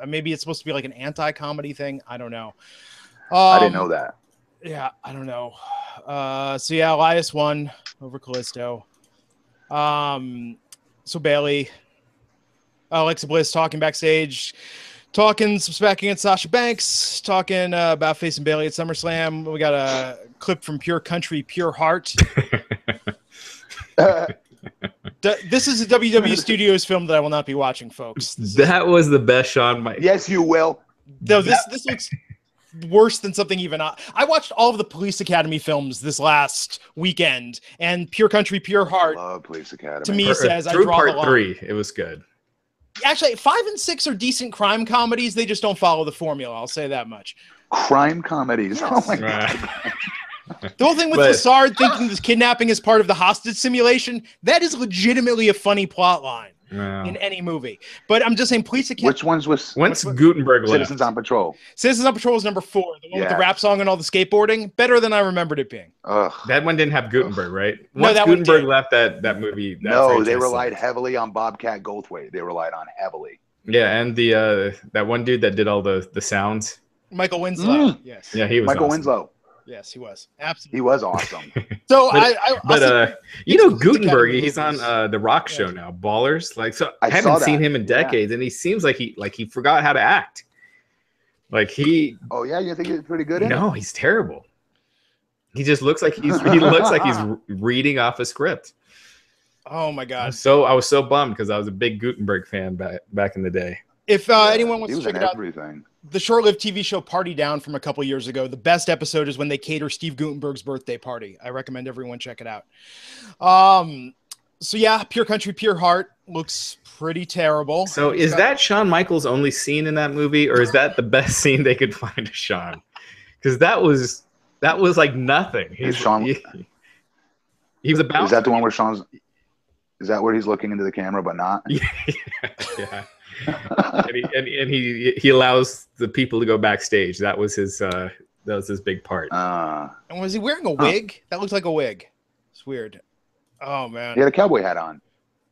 maybe it's supposed to be like an anti-comedy thing. I don't know. I didn't know that. Yeah, I don't know. So yeah, Elias won over Kalisto. So Bailey, Alexa Bliss talking backstage, talking some smack against Sasha Banks, talking about facing Bailey at SummerSlam. We got a clip from Pure Country, Pure Heart. This is a WWE Studios film that I will not be watching, folks. That was the best Shawn Michaels. Yes, you will. No, this looks worse than something even. I watched all of the Police Academy films this last weekend, and Pure Country, Pure Heart. Love Police Academy. To me, says I draw the line. 3, it was good. Actually, 5 and 6 are decent crime comedies. They just don't follow the formula. I'll say that much. Crime comedies. Yes. Oh my God. The whole thing with Lassard thinking this kidnapping is part of the hostage simulation, that is legitimately a funny plot line in any movie. But I'm just saying, Police Academy. Which ones was? When's Gutenberg left? Citizens on Patrol. Citizens on Patrol is number 4. The one with the rap song and all the skateboarding. Better than I remembered it being. Ugh. That one didn't have Gutenberg, right? No, that Gutenberg left that movie. No, they relied heavily on Bobcat Goldthwait. They relied on heavily. Yeah, and the that one dude that did all the sounds. Michael Winslow. Yes. Yeah, he was Michael awesome. Winslow. Yes, he was. Absolutely. He was awesome. So Gutenberg, he's on the Rock show now, Ballers. I haven't seen him in decades, and he seems like he forgot how to act. Oh yeah, you think he's pretty good? No, he's terrible. He just looks like he looks like he's reading off a script. Oh my God. I was so bummed because I was a big Gutenberg fan back in the day. If anyone wants to check it out, everything. The short-lived TV show Party Down from a couple years ago, the best episode is when they cater Steve Gutenberg's birthday party. I recommend everyone check it out. So yeah, Pure Country, Pure Heart looks pretty terrible. So is that Shawn Michaels' only scene in that movie, or is that the best scene they could find of Shawn? Because that was like nothing. He was about. Is that the one where Shawn's? Is that where he's looking into the camera but not? Yeah. and he allows the people to go backstage. That was his big part. And was he wearing a wig? That looked like a wig. It's weird. Oh man. He had a cowboy hat on.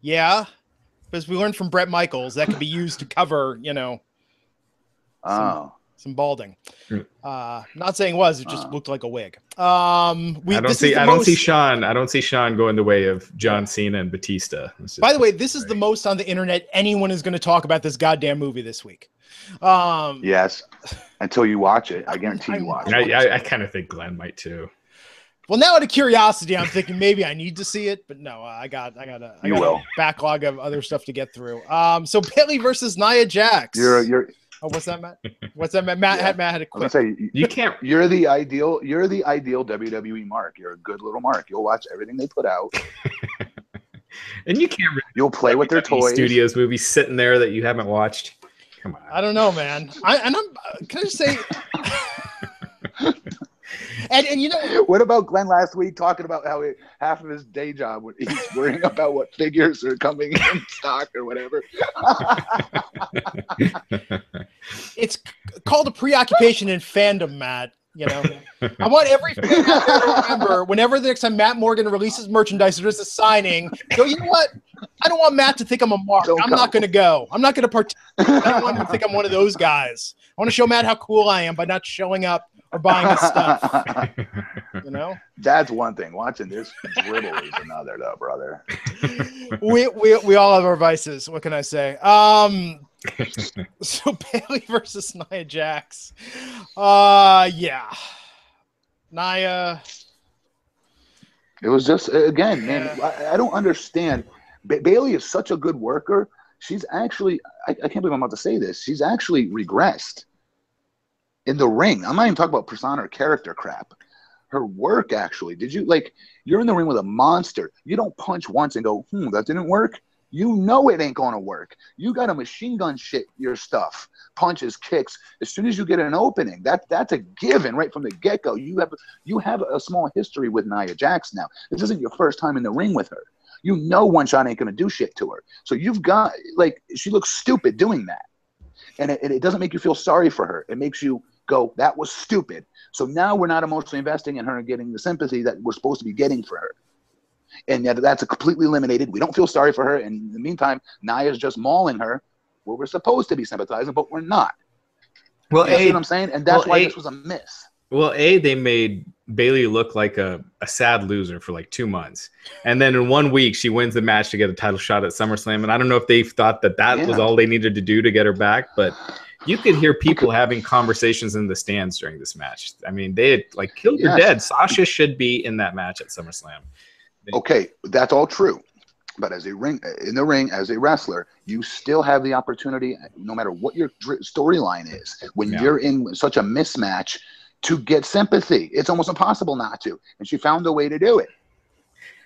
Yeah. But as we learned from Bret Michaels, that could be used to cover, some balding. Not saying it just looked like a wig. I don't see Shawn going the way of John Cena and Batista. By the way, this is the most on the internet anyone is going to talk about this goddamn movie this week. Yes, until you watch it. I guarantee you watch it. I kind of think Glenn might too. Well, now out of curiosity, I'm thinking maybe I need to see it, but no, I got a backlog of other stuff to get through. So Bailey versus Nia Jax. Oh, what's that, Matt? Matt had a quick. You can't. You're the ideal WWE Mark. You're a good little Mark. You'll watch everything they put out, and you can't. You'll play with their toys. Studios movies sitting there that you haven't watched. Come on. I don't know, man. Can I just say? And what about Glenn last week talking about how half of his day job he's worrying about what figures are coming in stock or whatever. It's called a preoccupation in fandom, Matt. You know, I want every fan out there to remember whenever the next time Matt Morgan releases merchandise or does a signing, go, you know what? I don't want Matt to think I'm a mark. I'm not going to go. I'm not going to participate. I don't want him to think I'm one of those guys. I want to show Matt how cool I am by not showing up or buying his stuff. You know, that's one thing. Watching this dribble is another, though, brother. We all have our vices. What can I say? So Bayley versus Nia Jax. Yeah. Nia. It was just, again, man, I don't understand. Bayley is such a good worker. She's actually, I can't believe I'm about to say this. She's actually regressed in the ring. I'm not even talking about persona or character crap. Her work, actually. You're in the ring with a monster. You don't punch once and go, that didn't work. You know it ain't going to work. You got to machine gun shit your stuff. Punches, kicks. As soon as you get an opening, that's a given right from the get-go. You have a small history with Nia Jax now. This isn't your first time in the ring with her. You know one shot ain't going to do shit to her. So you've got, she looks stupid doing that. And it doesn't make you feel sorry for her. It makes you go, that was stupid. So now we're not emotionally investing in her and getting the sympathy that we're supposed to be getting for her. And yet that's completely eliminated. We don't feel sorry for her. And in the meantime, Nia's just mauling her where we're supposed to be sympathizing, but we're not. Well, you see what I'm saying? And that's why this was a miss. Well, they made Bayley look like a sad loser for 2 months. And then in 1 week, she wins the match to get a title shot at SummerSlam. And I don't know if they thought that was all they needed to do to get her back. But you could hear people having conversations in the stands during this match. I mean, they had killed her dead. Sasha should be in that match at SummerSlam. Okay, that's all true. But in the ring, as a wrestler, you still have the opportunity, no matter what your storyline is, when you're in such a mismatch, to get sympathy. It's almost impossible not to. And she found a way to do it.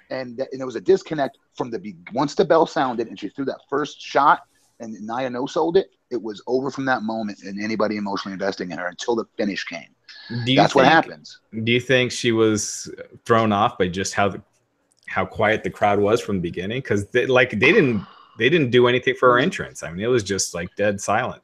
And there was a disconnect from once the bell sounded and she threw that first shot and Nia no-sold it, it was over from that moment and anybody emotionally investing in her until the finish came. That's what happens. Do you think she was thrown off by just how quiet the crowd was from the beginning? Because they didn't do anything for her entrance. I mean, it was just dead silent.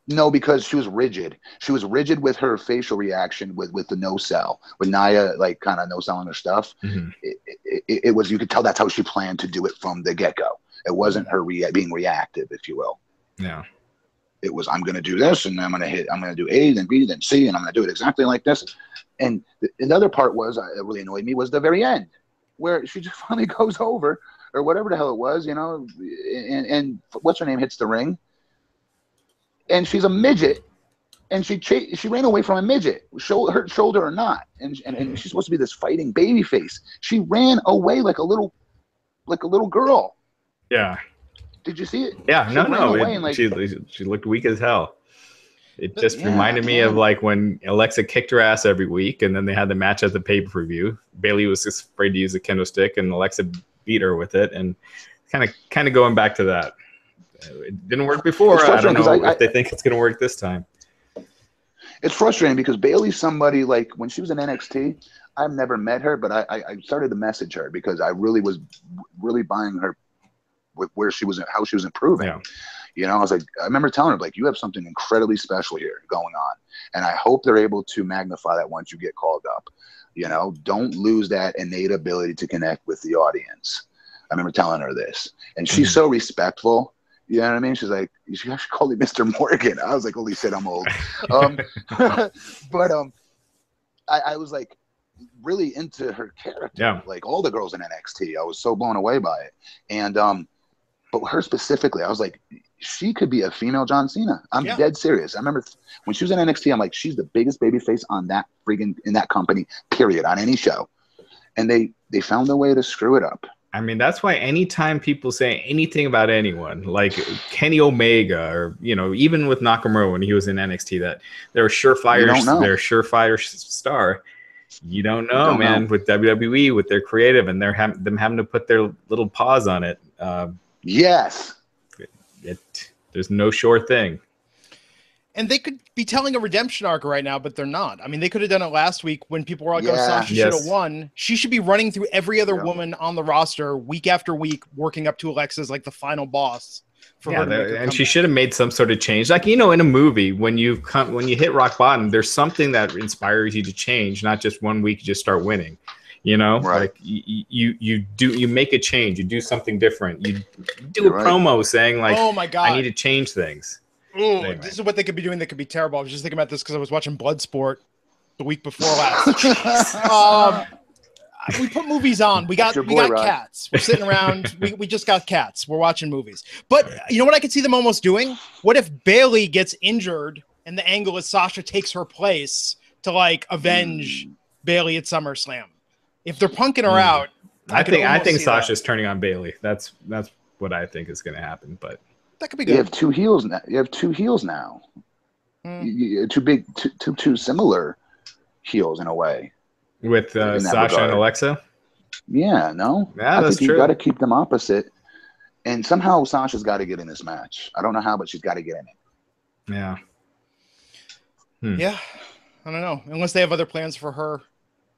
No, because she was rigid. She was rigid with her facial reaction with the no sell. With Nia kind of no selling her stuff, it was, you could tell that's how she planned to do it from the get go. It wasn't her being reactive, if you will. Yeah. It was, I'm going to do this, and I'm going to do A, then B, then C, and I'm going to do it exactly like this. And the other part that really annoyed me was the very end, where she just finally goes over, or whatever the hell it was, and what's her name hits the ring. And she's a midget, and she ran away from a midget, hurt shoulder or not, and she's supposed to be this fighting baby face. She ran away like a little girl. Yeah. Did you see it? Yeah. No. She looked weak as hell. It just reminded me of when Alexa kicked her ass every week, and then they had the match at the pay-per-view. Bayley was just afraid to use a kendo stick, and Alexa beat her with it, and kind of going back to that. It didn't work before. I don't know if they think it's going to work this time. It's frustrating because Bayley's somebody, when she was in NXT, I've never met her, but I started to message her because I really was buying her with how she was improving. Yeah. I was I remember telling her, you have something incredibly special here going on. And I hope they're able to magnify that once you get called up. Don't lose that innate ability to connect with the audience. I remember telling her this. And she's so respectful. You know what I mean? She's like, you should actually call me Mr. Morgan. I was like, holy shit, I'm old. But I was really into her character. Yeah. All the girls in NXT, I was so blown away by it. And but her specifically, I was like, she could be a female John Cena. I'm dead serious. I remember when she was in NXT, I'm like, she's the biggest babyface on that in that company, period, on any show. And they found a way to screw it up. I mean, that's why anytime people say anything about anyone, like Kenny Omega, or even with Nakamura when he was in NXT, that they're a surefire star. You don't know, man. With WWE, with their creative, and them having to put their little paws on it. Yes. There's no sure thing. And they could be telling a redemption arc right now, but they're not. I mean, they could have done it last week when people were like, "Oh, Sasha should have won." She should be running through every other woman on the roster week after week, working up to Alexa's like the final boss. For her to make her and she should have made some sort of change. Like, in a movie, when you hit rock bottom, there's something that inspires you to change, not just one week you just start winning. Right. Like you make a change, you do something different. You do a promo saying like, "Oh my God, I need to change things." Anyway. This is what they could be doing that could be terrible. I was just thinking about this because I was watching Bloodsport the week before last. We put movies on. We got Cats. We're sitting around. We just got Cats. We're watching movies. But you know what I could see them almost doing? What if Bayley gets injured and the angle is Sasha takes her place to like avenge Bayley at SummerSlam? If they're punking her out, I think Sasha's turning on Bayley. That's what I think is going to happen. But that could be good. You have two heels now. Two similar heels in a way. With Sasha and Alexa? Yeah, no? Yeah, that's true. You got to keep them opposite. And somehow Sasha's got to get in this match. I don't know how, but she's got to get in it. Yeah. Yeah. I don't know. Unless they have other plans for her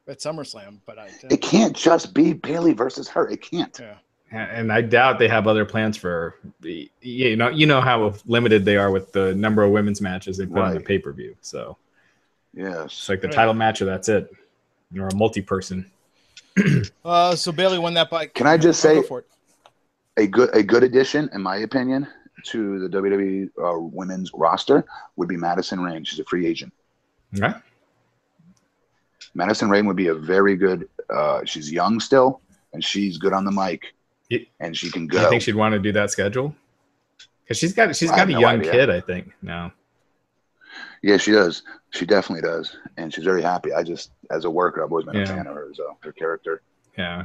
at SummerSlam. But it can't just be Bayley versus her. It can't. Yeah. And I doubt they have other plans for her. You know how limited they are with the number of women's matches they put on the pay-per-view. So yes. It's like the title match or that's it. Or a multi-person. So Bayley won that by. Can I just say a good addition, in my opinion, to the WWE women's roster would be Madison Rayne. She's a free agent. Okay. Madison Rayne would be a very good. She's young still, and she's good on the mic, and she can go. I think she'd want to do that schedule because she's got a young kid. I think now. Yeah, she does. She definitely does, and she's very happy. I just, as a worker, I've always been a fan of hers, her character. Yeah.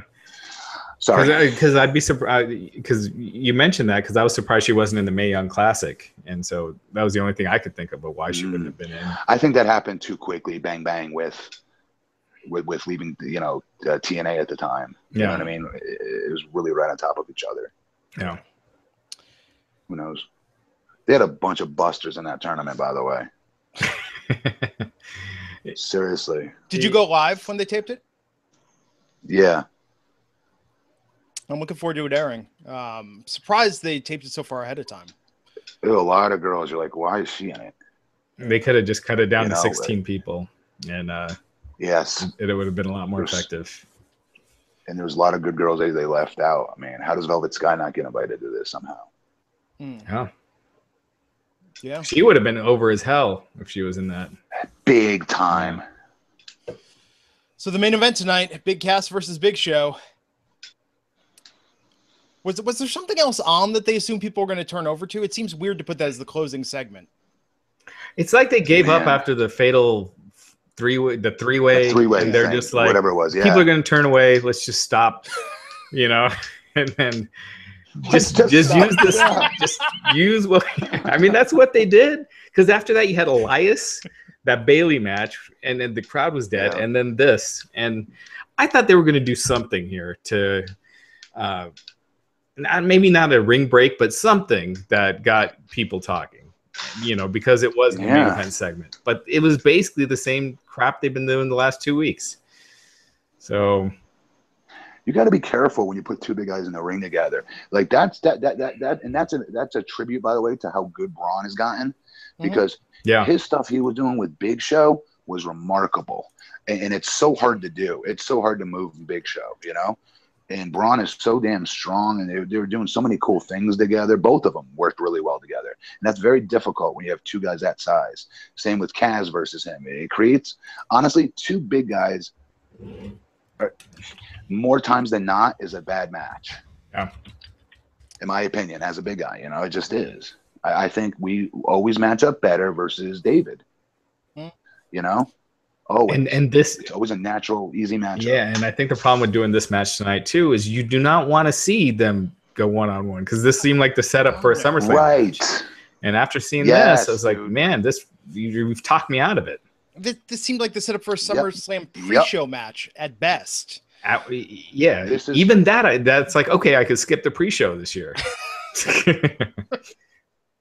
Sorry, because I'd be surprised because you mentioned that because I was surprised she wasn't in the Mae Young Classic, and so that was the only thing I could think of why she wouldn't have been in. I think that happened too quickly, bang bang, with leaving TNA at the time. You know what I mean? It was really right on top of each other. Yeah. Who knows? They had a bunch of busters in that tournament, by the way. Seriously. Did you go live when they taped it? Yeah. I'm looking forward to it airing. Surprised they taped it so far ahead of time. There were a lot of girls. You're like, why is she in it? They could have just cut it down to 16 people, and yes, it would have been a lot more effective. And there was a lot of good girls they left out. I mean, how does Velvet Sky not get invited to this somehow? Yeah, she would have been over as hell if she was in that. Big time. So the main event tonight, Big Cass versus Big Show. Was there something else on that they assume people were going to turn over to? It seems weird to put that as the closing segment. It's like they gave up after the fatal three-way, and they're just like, whatever it was. Yeah. People are going to turn away. Let's just stop, and then just use this. Just use what I mean. That's what they did. Because after that, you had Elias, that Bayley match, and then the crowd was dead, and then this, and I thought they were going to do something here to. Maybe not a ring break, but something that got people talking, because it was a main event segment. But it was basically the same crap they've been doing the last 2 weeks. So you got to be careful when you put two big guys in the ring together. Like that's a tribute, by the way, to how good Braun has gotten, because his stuff he was doing with Big Show was remarkable, and it's so hard to do. It's so hard to move Big Show, And Braun is so damn strong, and they were doing so many cool things together. Both of them worked really well together. And that's very difficult when you have two guys that size. Same with Kaz versus him. It creates, honestly, two big guys, more times than not, is a bad match. Yeah. In my opinion, as a big guy, it just is. I think we always match up better versus David. Always. And this it's always a natural, easy matchup. Yeah, and I think the problem with doing this match tonight too is you do not want to see them go one-on-one because this seemed like the setup for a SummerSlam match. And after seeing this, I was like, man, you've talked me out of it. This seemed like the setup for a SummerSlam pre-show match at best. Even that's like, okay, I could skip the pre-show this year.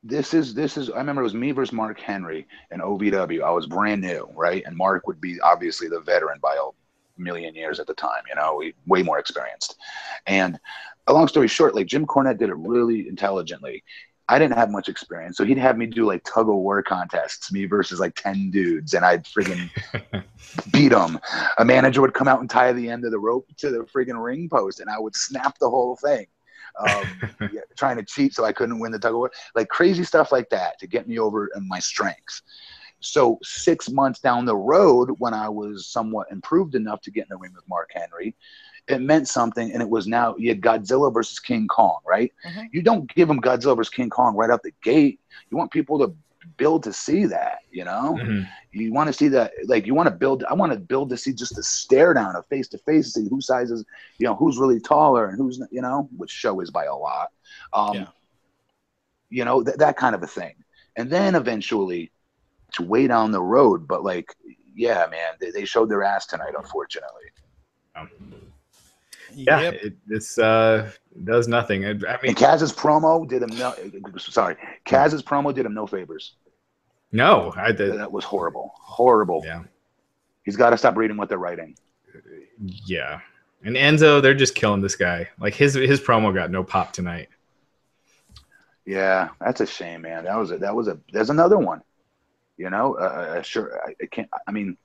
this is I remember it was me versus Mark Henry in OVW. I was brand new, right? And Mark would be obviously the veteran by a million years at the time, you know, way more experienced. And a long story short, like Jim Cornette did it really intelligently. I didn't have much experience, so he'd have me do like tug of war contests, me versus like 10 dudes, and I'd friggin' beat them. A manager would come out and tie the end of the rope to the friggin' ring post, and I would snap the whole thing. Trying to cheat so I couldn't win the tug of war, like crazy stuff like that to get me over in my strengths. So 6 months down the road, when I was somewhat improved enough to get in the ring with Mark Henry, it meant something, and it was now you had Godzilla versus King Kong, right? Mm-hmm. You don't give them Godzilla versus King Kong right out the gate. You want people to build to see that, you know? Mm-hmm. You want to see that, like you want to build. I want to build to see just the stare down of face to face, see who sizes, you know, who's really taller and who's, you know, which show is by a lot. You know, that kind of a thing. And then eventually, it's way down the road, but like, yeah, man, they showed their ass tonight, unfortunately. Yeah, yep. It's does nothing. I mean, and Kaz's promo did him Kaz's promo did him no favors. No, I did. That was horrible. Yeah, he's got to stop reading what they're writing. Yeah, and Enzo, they're just killing this guy. Like his promo got no pop tonight. Yeah, that's a shame, man. There's another one. You know, sure, I can't. I mean.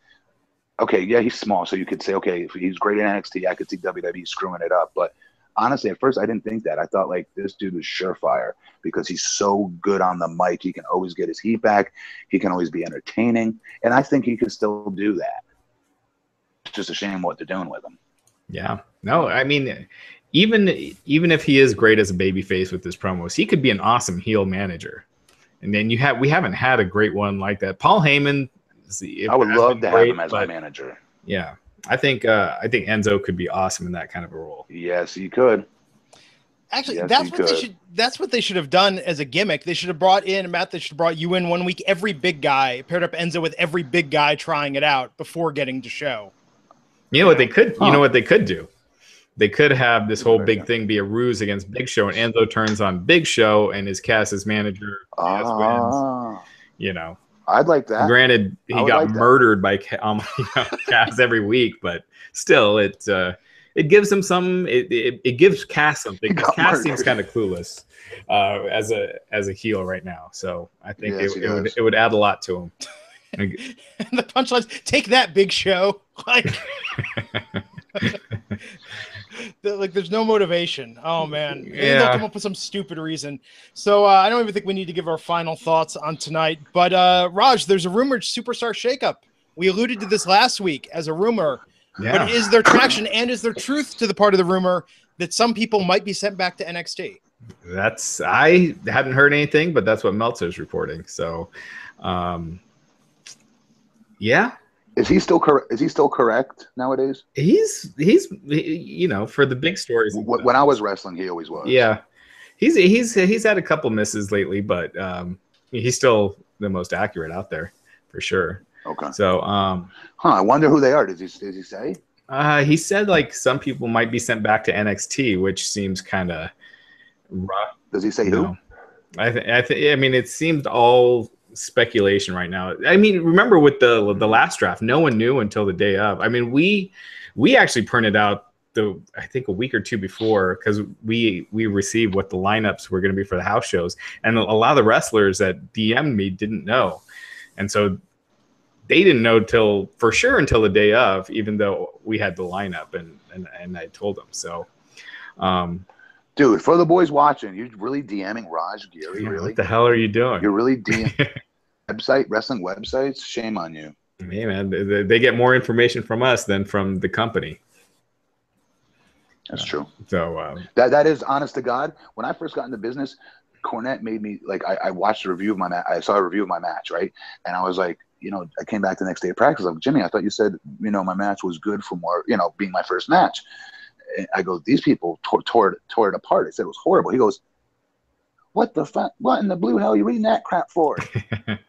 Okay, yeah, he's small, so you could say, okay, if he's great in NXT, I could see WWE screwing it up. But honestly, at first, I didn't think that. I thought, like, this dude was surefire because he's so good on the mic. He can always get his heat back. He can always be entertaining. And I think he could still do that. It's just a shame what they're doing with him. Yeah. No, I mean, even if he is great as a babyface with his promos, he could be an awesome heel manager. And then we haven't had a great one like that. Paul Heyman, I would love to have him as my manager. Yeah, I think Enzo could be awesome in that kind of a role. Yes, he could. Actually, yes, that's what they should have done as a gimmick. They should have brought in Matt. They should have brought you in 1 week. Every big guy paired up Enzo with every big guy trying it out before getting to show. You know what they could? You know what they could do? They could have this whole big thing be a ruse against Big Show, and Enzo turns on Big Show and is cast as manager. Wins. You know. I'd like that. Granted, he got murdered by Cass every week, but still, it gives him some. It gives Cass something. Cass seems kind of clueless as a heel right now, so I think it would add a lot to him. And the punchlines, take that, Big Show. Like there's no motivation. Oh man, maybe they'll come up with some stupid reason. So I don't even think we need to give our final thoughts on tonight. But Raj, there's a rumored Superstar Shakeup. We alluded to this last week as a rumor. Yeah. But is there traction and is there truth to the part of the rumor that some people might be sent back to NXT? I hadn't heard anything, but that's what Meltzer's reporting. So, yeah. Is he still correct? Is he still correct nowadays? He's you know, for the big stories. When I was wrestling, he always was. Yeah, he's had a couple misses lately, but he's still the most accurate out there for sure. Okay. So I wonder who they are. Does he say? He said like some people might be sent back to NXT, which seems kind of rough. Does he say who? I mean, it seemed all speculation right now. I mean, remember with the last draft, no one knew until the day of. I mean, we actually printed out I think a week or two before, because we received what the lineups were going to be for the house shows, and a lot of the wrestlers that DM'd me didn't know, and so they didn't know until the day of, even though we had the lineup and I told them. So dude, for the boys watching, you're really DMing Raj Giri? Yeah, really? What the hell are you doing? You're really DMing wrestling websites? Shame on you. Hey, man, they get more information from us than from the company. That's true. So that is honest to God. When I first got into business, Cornette made me like I watched a review of my match. I saw a review of my match, right? And I was like, you know, I came back the next day of practice. I'm like, Jimmy, I thought you said, you know, my match was good for more, you know, being my first match. And I go, these people tore it apart. I said it was horrible. He goes, what the fuck? What in the blue hell are you reading that crap for?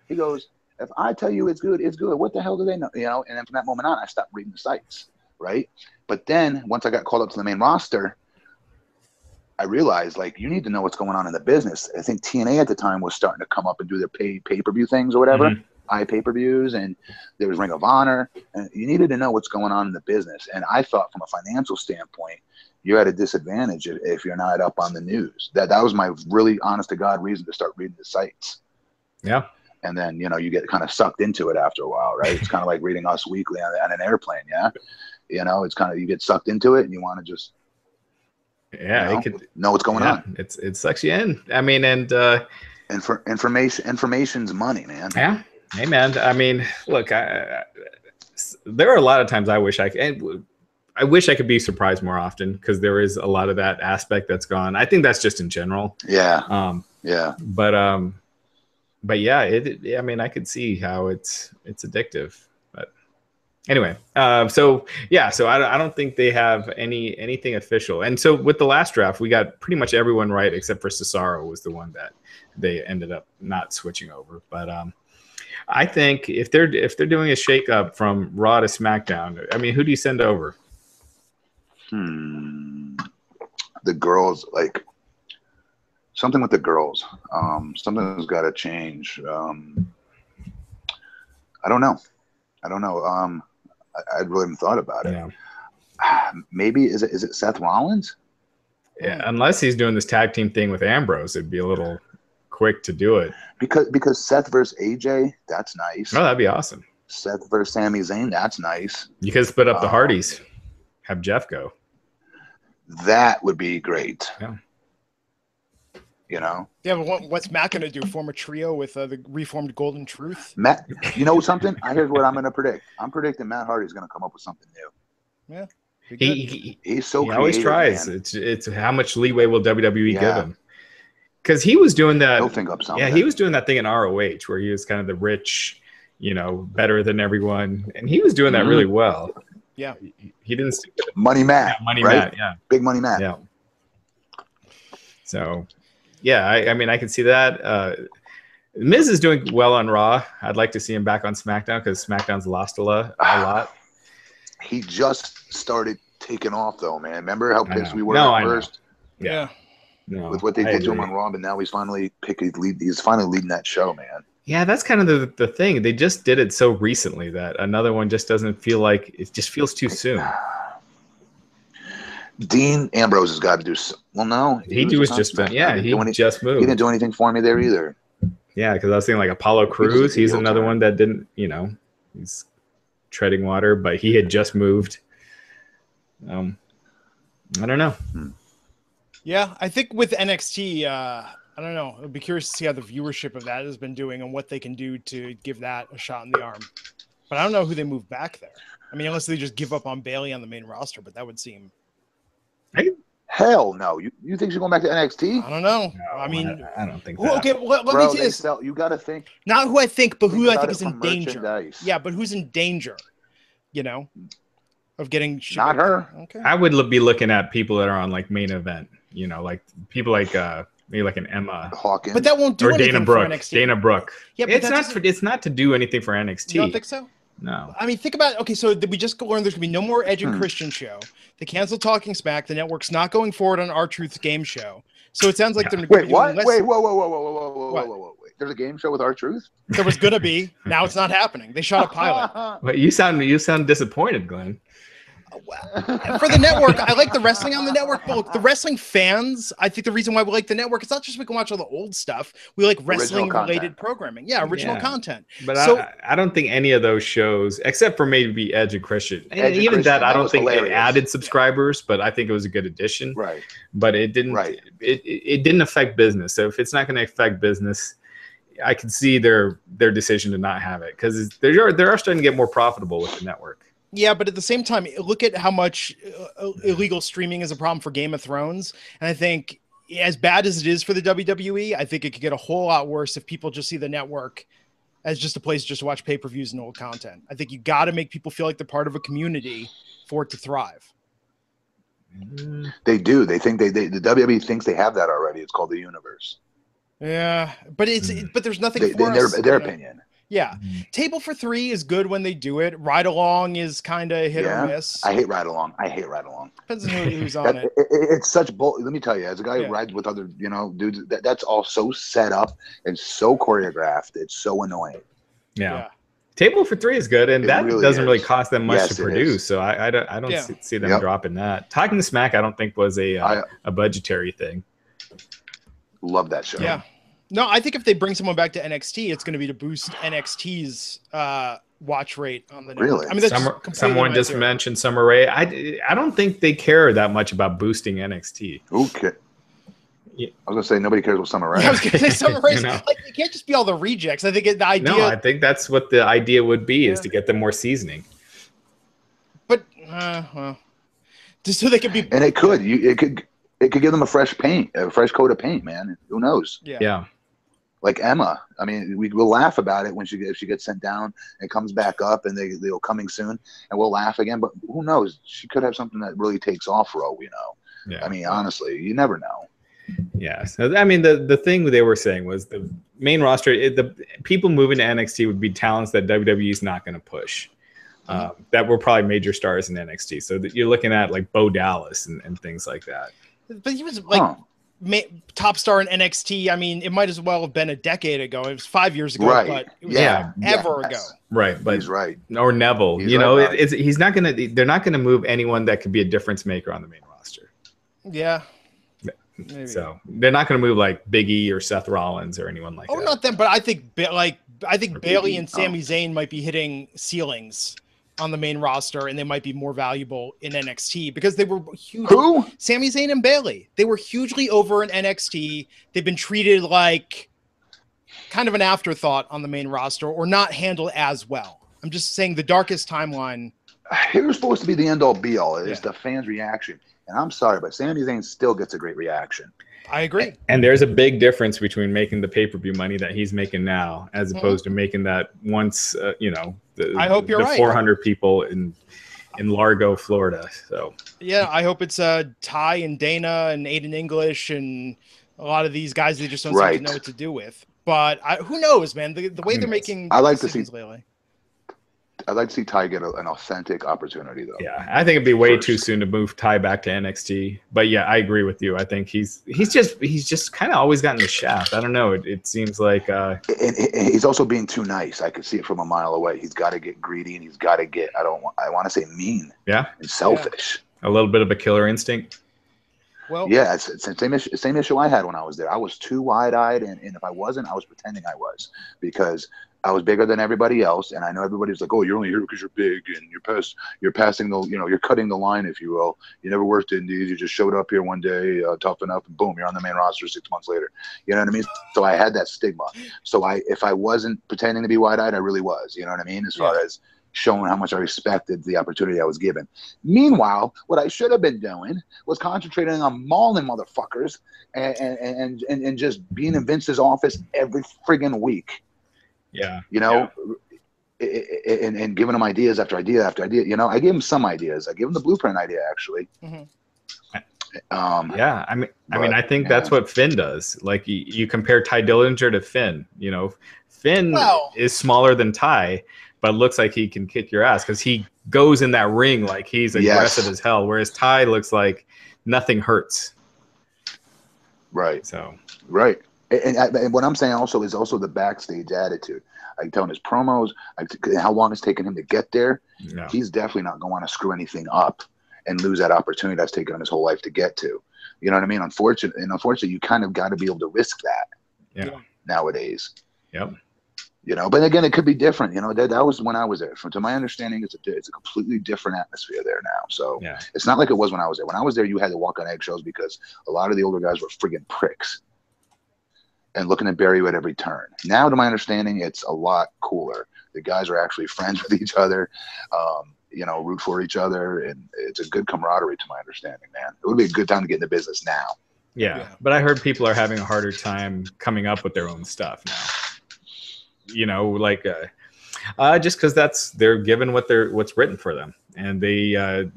He goes, if I tell you it's good, it's good. What the hell do they know? You know, and then from that moment on, I stopped reading the sites, right? But then once I got called up to the main roster, I realized, like, you need to know what's going on in the business. I think TNA at the time was starting to come up and do their pay-per-view things or whatever, pay-per-views, and there was Ring of Honor, and you needed to know what's going on in the business. And I thought from a financial standpoint, you're at a disadvantage if you're not up on the news. That was my really honest to God reason to start reading the sites. Yeah. And then, you know, you get kind of sucked into it after a while, right? It's kind of like reading Us Weekly on an airplane, yeah? You know, it's kind of, you get sucked into it and you want to just it could know what's going on. It sucks you in. I mean, and information's money, man. Yeah. Hey, man. I mean, look, there are a lot of times I wish I could be surprised more often, because there is a lot of that aspect that's gone. I think that's just in general. Yeah. But yeah, I mean, I could see how it's addictive. But anyway, so I don't think they have anything official. And so with the last draft, we got pretty much everyone right except for Cesaro was the one that they ended up not switching over. But I think if they're doing a shakeup from Raw to SmackDown, I mean, who do you send over? The girls, like something with the girls. Something's got to change. I don't know. I really haven't thought about it. Yeah. Maybe is it Seth Rollins? Yeah, unless he's doing this tag team thing with Ambrose, it'd be a little quick to do it. Because Seth versus AJ, that's nice. Oh, that'd be awesome. Seth versus Sami Zayn, that's nice. You could split up the Hardys. Have Jeff go. That would be great. Yeah. You know? Yeah, but what's Matt going to do? Form a trio with the reformed Golden Truth? Matt, you know something? Here's what I'm going to predict. I'm predicting Matt Hardy's going to come up with something new. Yeah. He's so creative, always tries. Man. It's how much leeway will WWE give him? Because he was doing that. He'll think up something. Yeah, he was doing that thing in ROH where he was kind of the rich, you know, better than everyone, and he was doing that really well. Yeah, he didn't stick with it. Money Matt, right? Yeah, Big Money Matt. Yeah. So, yeah, I mean, I can see that. Miz is doing well on Raw. I'd like to see him back on SmackDown because SmackDown's lost a lot. He just started taking off, though, man. Remember how pissed we were at first? Yeah. No, with what they did to him on Raw, but now he's finally he's finally leading that show, man. Yeah, that's kind of the thing. They just did it so recently that another one just doesn't feel like it just feels too soon. Dean Ambrose has got to do. Well, no, he was just done. Yeah, he just moved. He didn't do anything for me there either. Yeah, because I was thinking like Apollo Crews. He's another one that didn't. You know, he's treading water, but he had just moved. I don't know. Yeah, I think with NXT, I don't know. I'd be curious to see how the viewership of that has been doing and what they can do to give that a shot in the arm. But I don't know who they move back there. I mean, unless they just give up on Bayley on the main roster, but that would seem. Hell no! You think she's going back to NXT? I don't know. No, I mean, I don't think. Well, okay, let me say this. You got to think. Not who I think, but who I think is in danger. Merchandise. Yeah, but who's in danger? You know, of getting. Not her. Okay. I would be looking at people that are on like main event. You know, like people like maybe like an Emma Hawkins, but that won't do anything Dana Brooke. for NXT. Dana Brooke. Yeah, but it's not to do anything for NXT. You don't think so? No. I mean, think about okay. So we just learned there's gonna be no more Edge and Christian show. They canceled Talking Smack. The network's not going forward on R-Truth's game show. So it sounds like they're wait. What? Wait. Whoa. There's a game show with R-Truth. There was gonna be. Now it's not happening. They shot a pilot. But you sound disappointed, Glenn. For the network, I like the wrestling on the network, but look, the wrestling fans, I think the reason why we like the network, it's not just we can watch all the old stuff. We like wrestling-related programming. Yeah, original content. But so, I don't think any of those shows, except for maybe Edge and Christian, and even that, I don't think it added subscribers, but I think it was a good addition. Right. But it didn't. Right. It didn't affect business. So if it's not going to affect business, I can see their decision to not have it because they are starting to get more profitable with the network. Yeah, but at the same time, look at how much illegal streaming is a problem for Game of Thrones. And I think as bad as it is for the WWE, I think it could get a whole lot worse if people just see the network as just a place just to watch pay-per-views and old content. I think you got to make people feel like they're part of a community for it to thrive. They do. They think the WWE thinks they have that already. It's called the universe. Yeah, but but there's nothing for us, in their opinion. Yeah. Table for 3 is good when they do it. Ride along is kind of hit or miss. I hate ride along. Depends on who's on it. It's such bull. Let me tell you, as a guy who rides with other, dudes, that's all so set up and so choreographed. It's so annoying. Yeah. Table for 3 is good, and that really doesn't really cost them much to produce. So I don't see them dropping that. Talking to Smack, I don't think was a budgetary thing. Love that show. Yeah. No, I think if they bring someone back to NXT, it's going to be to boost NXT's watch rate on the network. Really? I mean, that's someone just mentioned Summer Rae. I don't think they care that much about boosting NXT. Okay. Yeah. I was gonna say nobody cares what Summer Rae. Yeah, I was gonna say Summer Rae. Like, it can't just be all the rejects. I think the idea. No, I think that's what the idea would be is to get them more seasoning. But well, just so they could be. And it could give them a fresh coat of paint, man. Who knows? Yeah. Like Emma. I mean, we'll laugh about it when if she gets sent down and comes back up, and they'll coming soon, and we'll laugh again. But who knows? She could have something that really takes off for all we know. Yeah. I mean, honestly, you never know. Yeah. So, I mean, the thing they were saying was the main roster, the people moving to NXT would be talents that WWE is not going to push. That were probably major stars in NXT. So you're looking at like Bo Dallas and things like that. But he was like top star in NXT. I mean, it might as well have been a decade ago. It was 5 years ago, but it was ever ago. Right, but he's right. Or Neville. He's not gonna. They're not gonna move anyone that could be a difference maker on the main roster. Yeah. Maybe. So they're not going to move like Big E or Seth Rollins or anyone like that. Oh, not them, but I think Bayley and Sami Zayn might be hitting ceilings on the main roster, and they might be more valuable in NXT because they were huge. Who? Sami Zayn and Bayley. They were hugely over in NXT. They've been treated like kind of an afterthought on the main roster, or not handled as well. I'm just saying the darkest timeline. Here's supposed to be the end all be all. Is the fans' reaction. And I'm sorry, but Sami Zayn still gets a great reaction. I agree. And there's a big difference between making the pay-per-view money that he's making now as opposed to making that once, I hope you're right. 400 people in Largo, Florida. So yeah, I hope it's Ty and Dana and Aiden English and a lot of these guys they just don't seem to know what to do with. But who knows, man? The way they're making decisions lately. I'd like to see Ty get an authentic opportunity, though. Yeah, I think it'd be way too soon to move Ty back to NXT. But yeah, I agree with you. I think he's just kind of always gotten the shaft. I don't know. It seems like and he's also being too nice. I could see it from a mile away. He's got to get greedy, and he's got to get I want to say mean. Yeah, and selfish. A little bit of a killer instinct. Well, yeah, it's the same issue I had when I was there. I was too wide-eyed, and if I wasn't, I was pretending I was because I was bigger than everybody else, and I know everybody's like, "Oh, you're only here because you're big, and you're passing the, you're cutting the line, if you will. You never worked indies. You just showed up here one day, tough enough, and boom, you're on the main roster 6 months later." You know what I mean? So I had that stigma. So if I wasn't pretending to be wide-eyed, I really was. You know what I mean? As far as showing how much I respected the opportunity I was given. Meanwhile, what I should have been doing was concentrating on mauling motherfuckers and just being in Vince's office every friggin' week. Yeah. And giving them ideas after idea after idea. I gave him some ideas. I gave him the blueprint idea, actually. I think that's what Finn does. Like you compare Ty Dillinger to Finn. Finn is smaller than Ty, but looks like he can kick your ass because he goes in that ring like he's aggressive as hell, whereas Ty looks like nothing hurts. Right. So. Right. And what I'm saying also is the backstage attitude. I can tell in his promos, how long it's taken him to get there. Yeah. He's definitely not going to want to screw anything up and lose that opportunity that's taken him his whole life to get to. You know what I mean? Unfortunately, you kind of got to be able to risk that nowadays. Yep. But again, it could be different. That was when I was there. To my understanding, it's a completely different atmosphere there now. So it's not like it was when I was there. When I was there, you had to walk on eggshells because a lot of the older guys were friggin' pricks and looking to bury you at every turn. Now, to my understanding, it's a lot cooler. The guys are actually friends with each other, root for each other, and it's a good camaraderie, to my understanding, man. It would be a good time to get into business now. Yeah, but I heard people are having a harder time coming up with their own stuff now. Just because they're given what's written for them, and they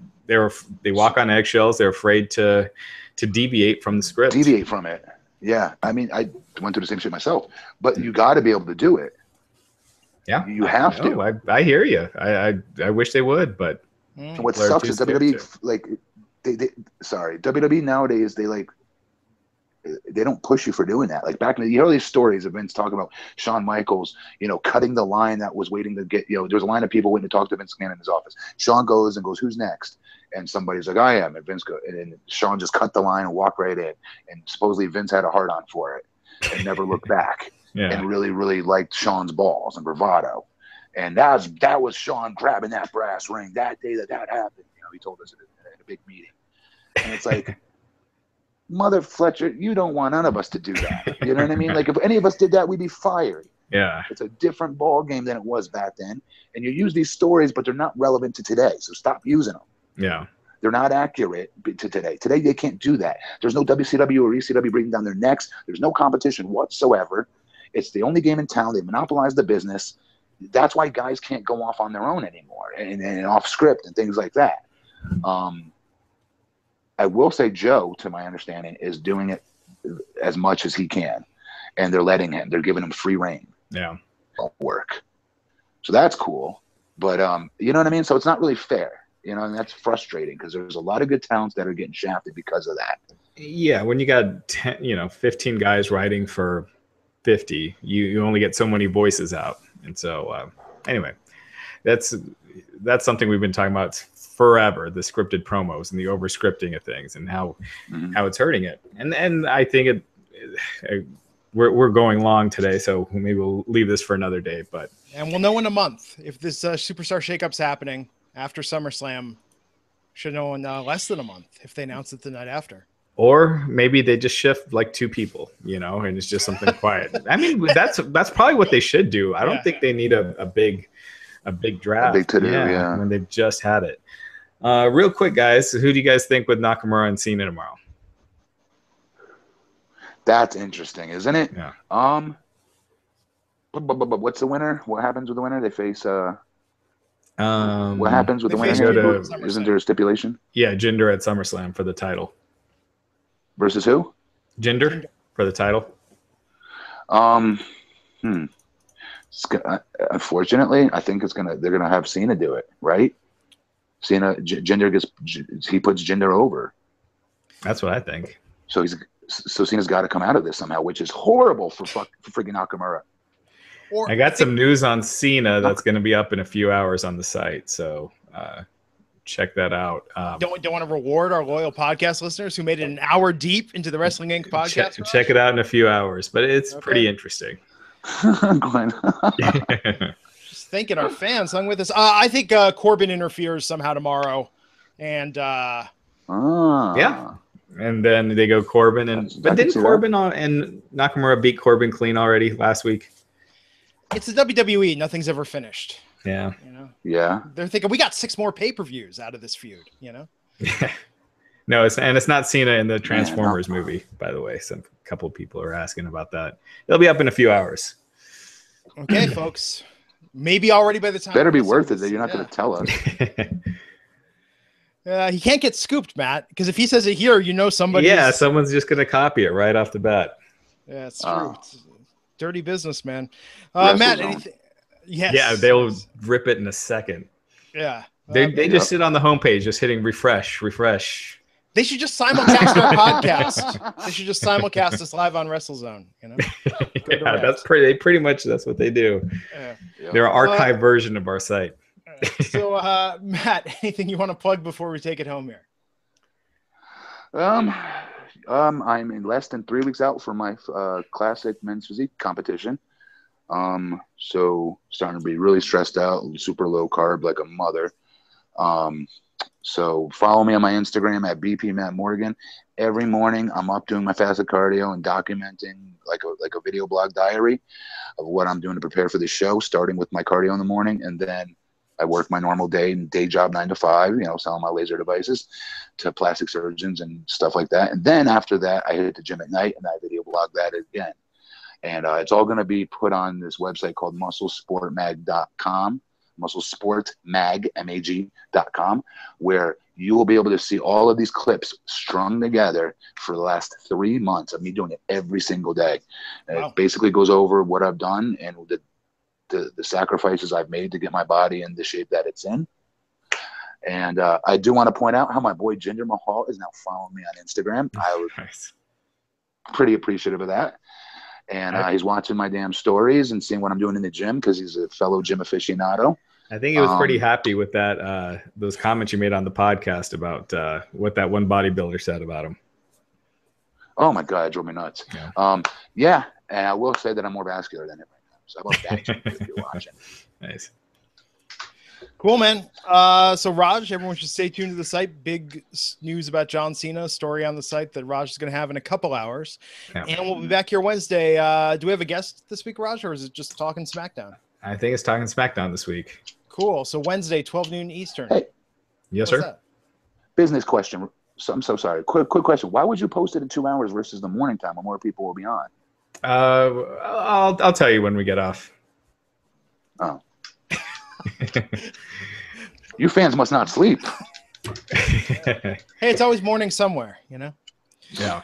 walk on eggshells. They're afraid to deviate from the script. Deviate from it. Yeah, I mean, I went through the same shit myself, but you got to be able to do it. Yeah, You have to. I hear you. I wish they would, but what sucks is WWE like sorry, WWE nowadays they don't push you for doing that. Like back in the early stories of Vince talking about Shawn Michaels, cutting the line that was waiting to get, there's a line of people waiting to talk to Vince McMahon in his office. Shawn goes, "Who's next?" And somebody's like, "I am." And Vince goes, and Shawn just cut the line and walked right in. And supposedly Vince had a hard on for it and never looked back. And really, really liked Shawn's balls and bravado. And that was Shawn grabbing that brass ring that day that happened. He told us at a big meeting. And it's like, Mother Fletcher, you don't want none of us to do that. You know what I mean? Like if any of us did that, we'd be fired. Yeah. It's a different ball game than it was back then. And you use these stories, but they're not relevant to today. So stop using them. Yeah. They're not accurate to today. Today, they can't do that. There's no WCW or ECW breathing down their necks. There's no competition whatsoever. It's the only game in town. They monopolize the business. That's why guys can't go off on their own anymore and off script and things like that. I will say Joe, to my understanding, is doing it as much as he can. And they're letting him. They're giving him free reign. Yeah. Work. So that's cool. But, you know what I mean? So it's not really fair. And that's frustrating because there's a lot of good talents that are getting shafted because of that. Yeah. When you got 15 guys writing for 50, you only get so many voices out. And so, anyway, that's something we've been talking about forever, the scripted promos and the over scripting of things and how it's hurting it. And I think we're going long today, so maybe we'll leave this for another day. And we'll know in a month if this Superstar Shakeup's happening after SummerSlam. Should know in less than a month if they announce it the night after. Or maybe they just shift like 2 people, and it's just something quiet. I mean, that's probably what they should do. I don't think they need a big draft. A big to-do, yeah. When they've just had it. Real quick, guys, who do you guys think with Nakamura and Cena tomorrow? That's interesting, isn't it? Yeah. What's the winner? What happens with the winner? They face what happens with the winner? Isn't there a stipulation? Yeah, Jinder at SummerSlam for the title. Versus who? Jinder for the title. Unfortunately, I think they're gonna have Cena do it, right? Jinder puts Jinder over. That's what I think. So Cena's got to come out of this somehow, which is horrible for freaking Nakamura. I got some news on Cena that's going to be up in a few hours on the site, so check that out. Don't want to reward our loyal podcast listeners who made it an hour deep into the Wrestling Inc. podcast? Check it out in a few hours, but it's pretty interesting. Just thanking our fans hung with us. I think Corbin interferes somehow tomorrow, and yeah, and then they go Corbin, but didn't Corbin and Nakamura beat Corbin clean already last week? It's the WWE. Nothing's ever finished. Yeah. Yeah. They're thinking we got 6 more pay-per-views out of this feud. No, it's not Cena in the Transformers movie, by the way. A couple of people are asking about that. It'll be up in a few hours. Okay, folks. Maybe already by the time. Better be worth it that you're not going to tell us. He can't get scooped, Matt, because if he says it here, somebody. Yeah, someone's just going to copy it right off the bat. Yeah, it's true. It's dirty business, man. Matt, anything? Yes. Yeah, they'll rip it in a second. Yeah. They just sit on the homepage, just hitting refresh. They should just simulcast our podcast. They should just simulcast us live on WrestleZone. Yeah, that's pretty much that's what they do. Yeah. They're an archived version of our site. So, Matt, anything you want to plug before we take it home here? I'm in less than 3 weeks out for my classic men's physique competition. So starting to be really stressed out, super low carb like a mother. So follow me on my Instagram at BP Matt Morgan. Every morning I'm up doing my fasted cardio and documenting like a video blog diary of what I'm doing to prepare for the show, starting with my cardio in the morning. And then I work my normal day job 9 to 5, selling my laser devices to plastic surgeons and stuff like that. And then after that, I hit the gym at night and I video blog that again. And it's all going to be put on this website called musclesportmag.com, musclesportmag.com, where you will be able to see all of these clips strung together for the last 3 months of me doing it every single day. And It basically goes over what I've done and the the sacrifices I've made to get my body in the shape that it's in. And I do want to point out how my boy Jinder Mahal is now following me on Instagram. I was pretty appreciative of that. And he's watching my damn stories and seeing what I'm doing in the gym because he's a fellow gym aficionado. I think he was pretty happy with that. Those comments you made on the podcast about what that one bodybuilder said about him. Oh my God, it drove me nuts. Yeah. And I will say that I'm more vascular than him right now. So how about that, if you're watching? Nice. Cool, man. So Raj, everyone should stay tuned to the site. Big news about John Cena, story on the site that Raj is going to have in a couple hours. Yeah. And we'll be back here Wednesday. Do we have a guest this week, Raj, or is it just Talking SmackDown? I think it's Talking SmackDown this week. Cool. So Wednesday, 12 noon Eastern. Hey. Yes, sir. That? Business question. So, I'm so sorry. Quick question. Why would you post it in 2 hours versus the morning time when more people will be on? I'll tell you when we get off. Oh. You fans must not sleep. Hey, it's always morning somewhere, you know? Yeah.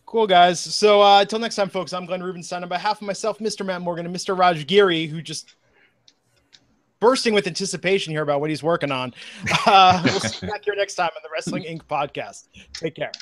Cool, guys. So until next time, folks, I'm Glenn Rubenstein. On behalf of myself, Mr. Matt Morgan, and Mr. Raj Giri, who just bursting with anticipation here about what he's working on. We'll see you back here next time on the Wrestling Inc. podcast. Take care.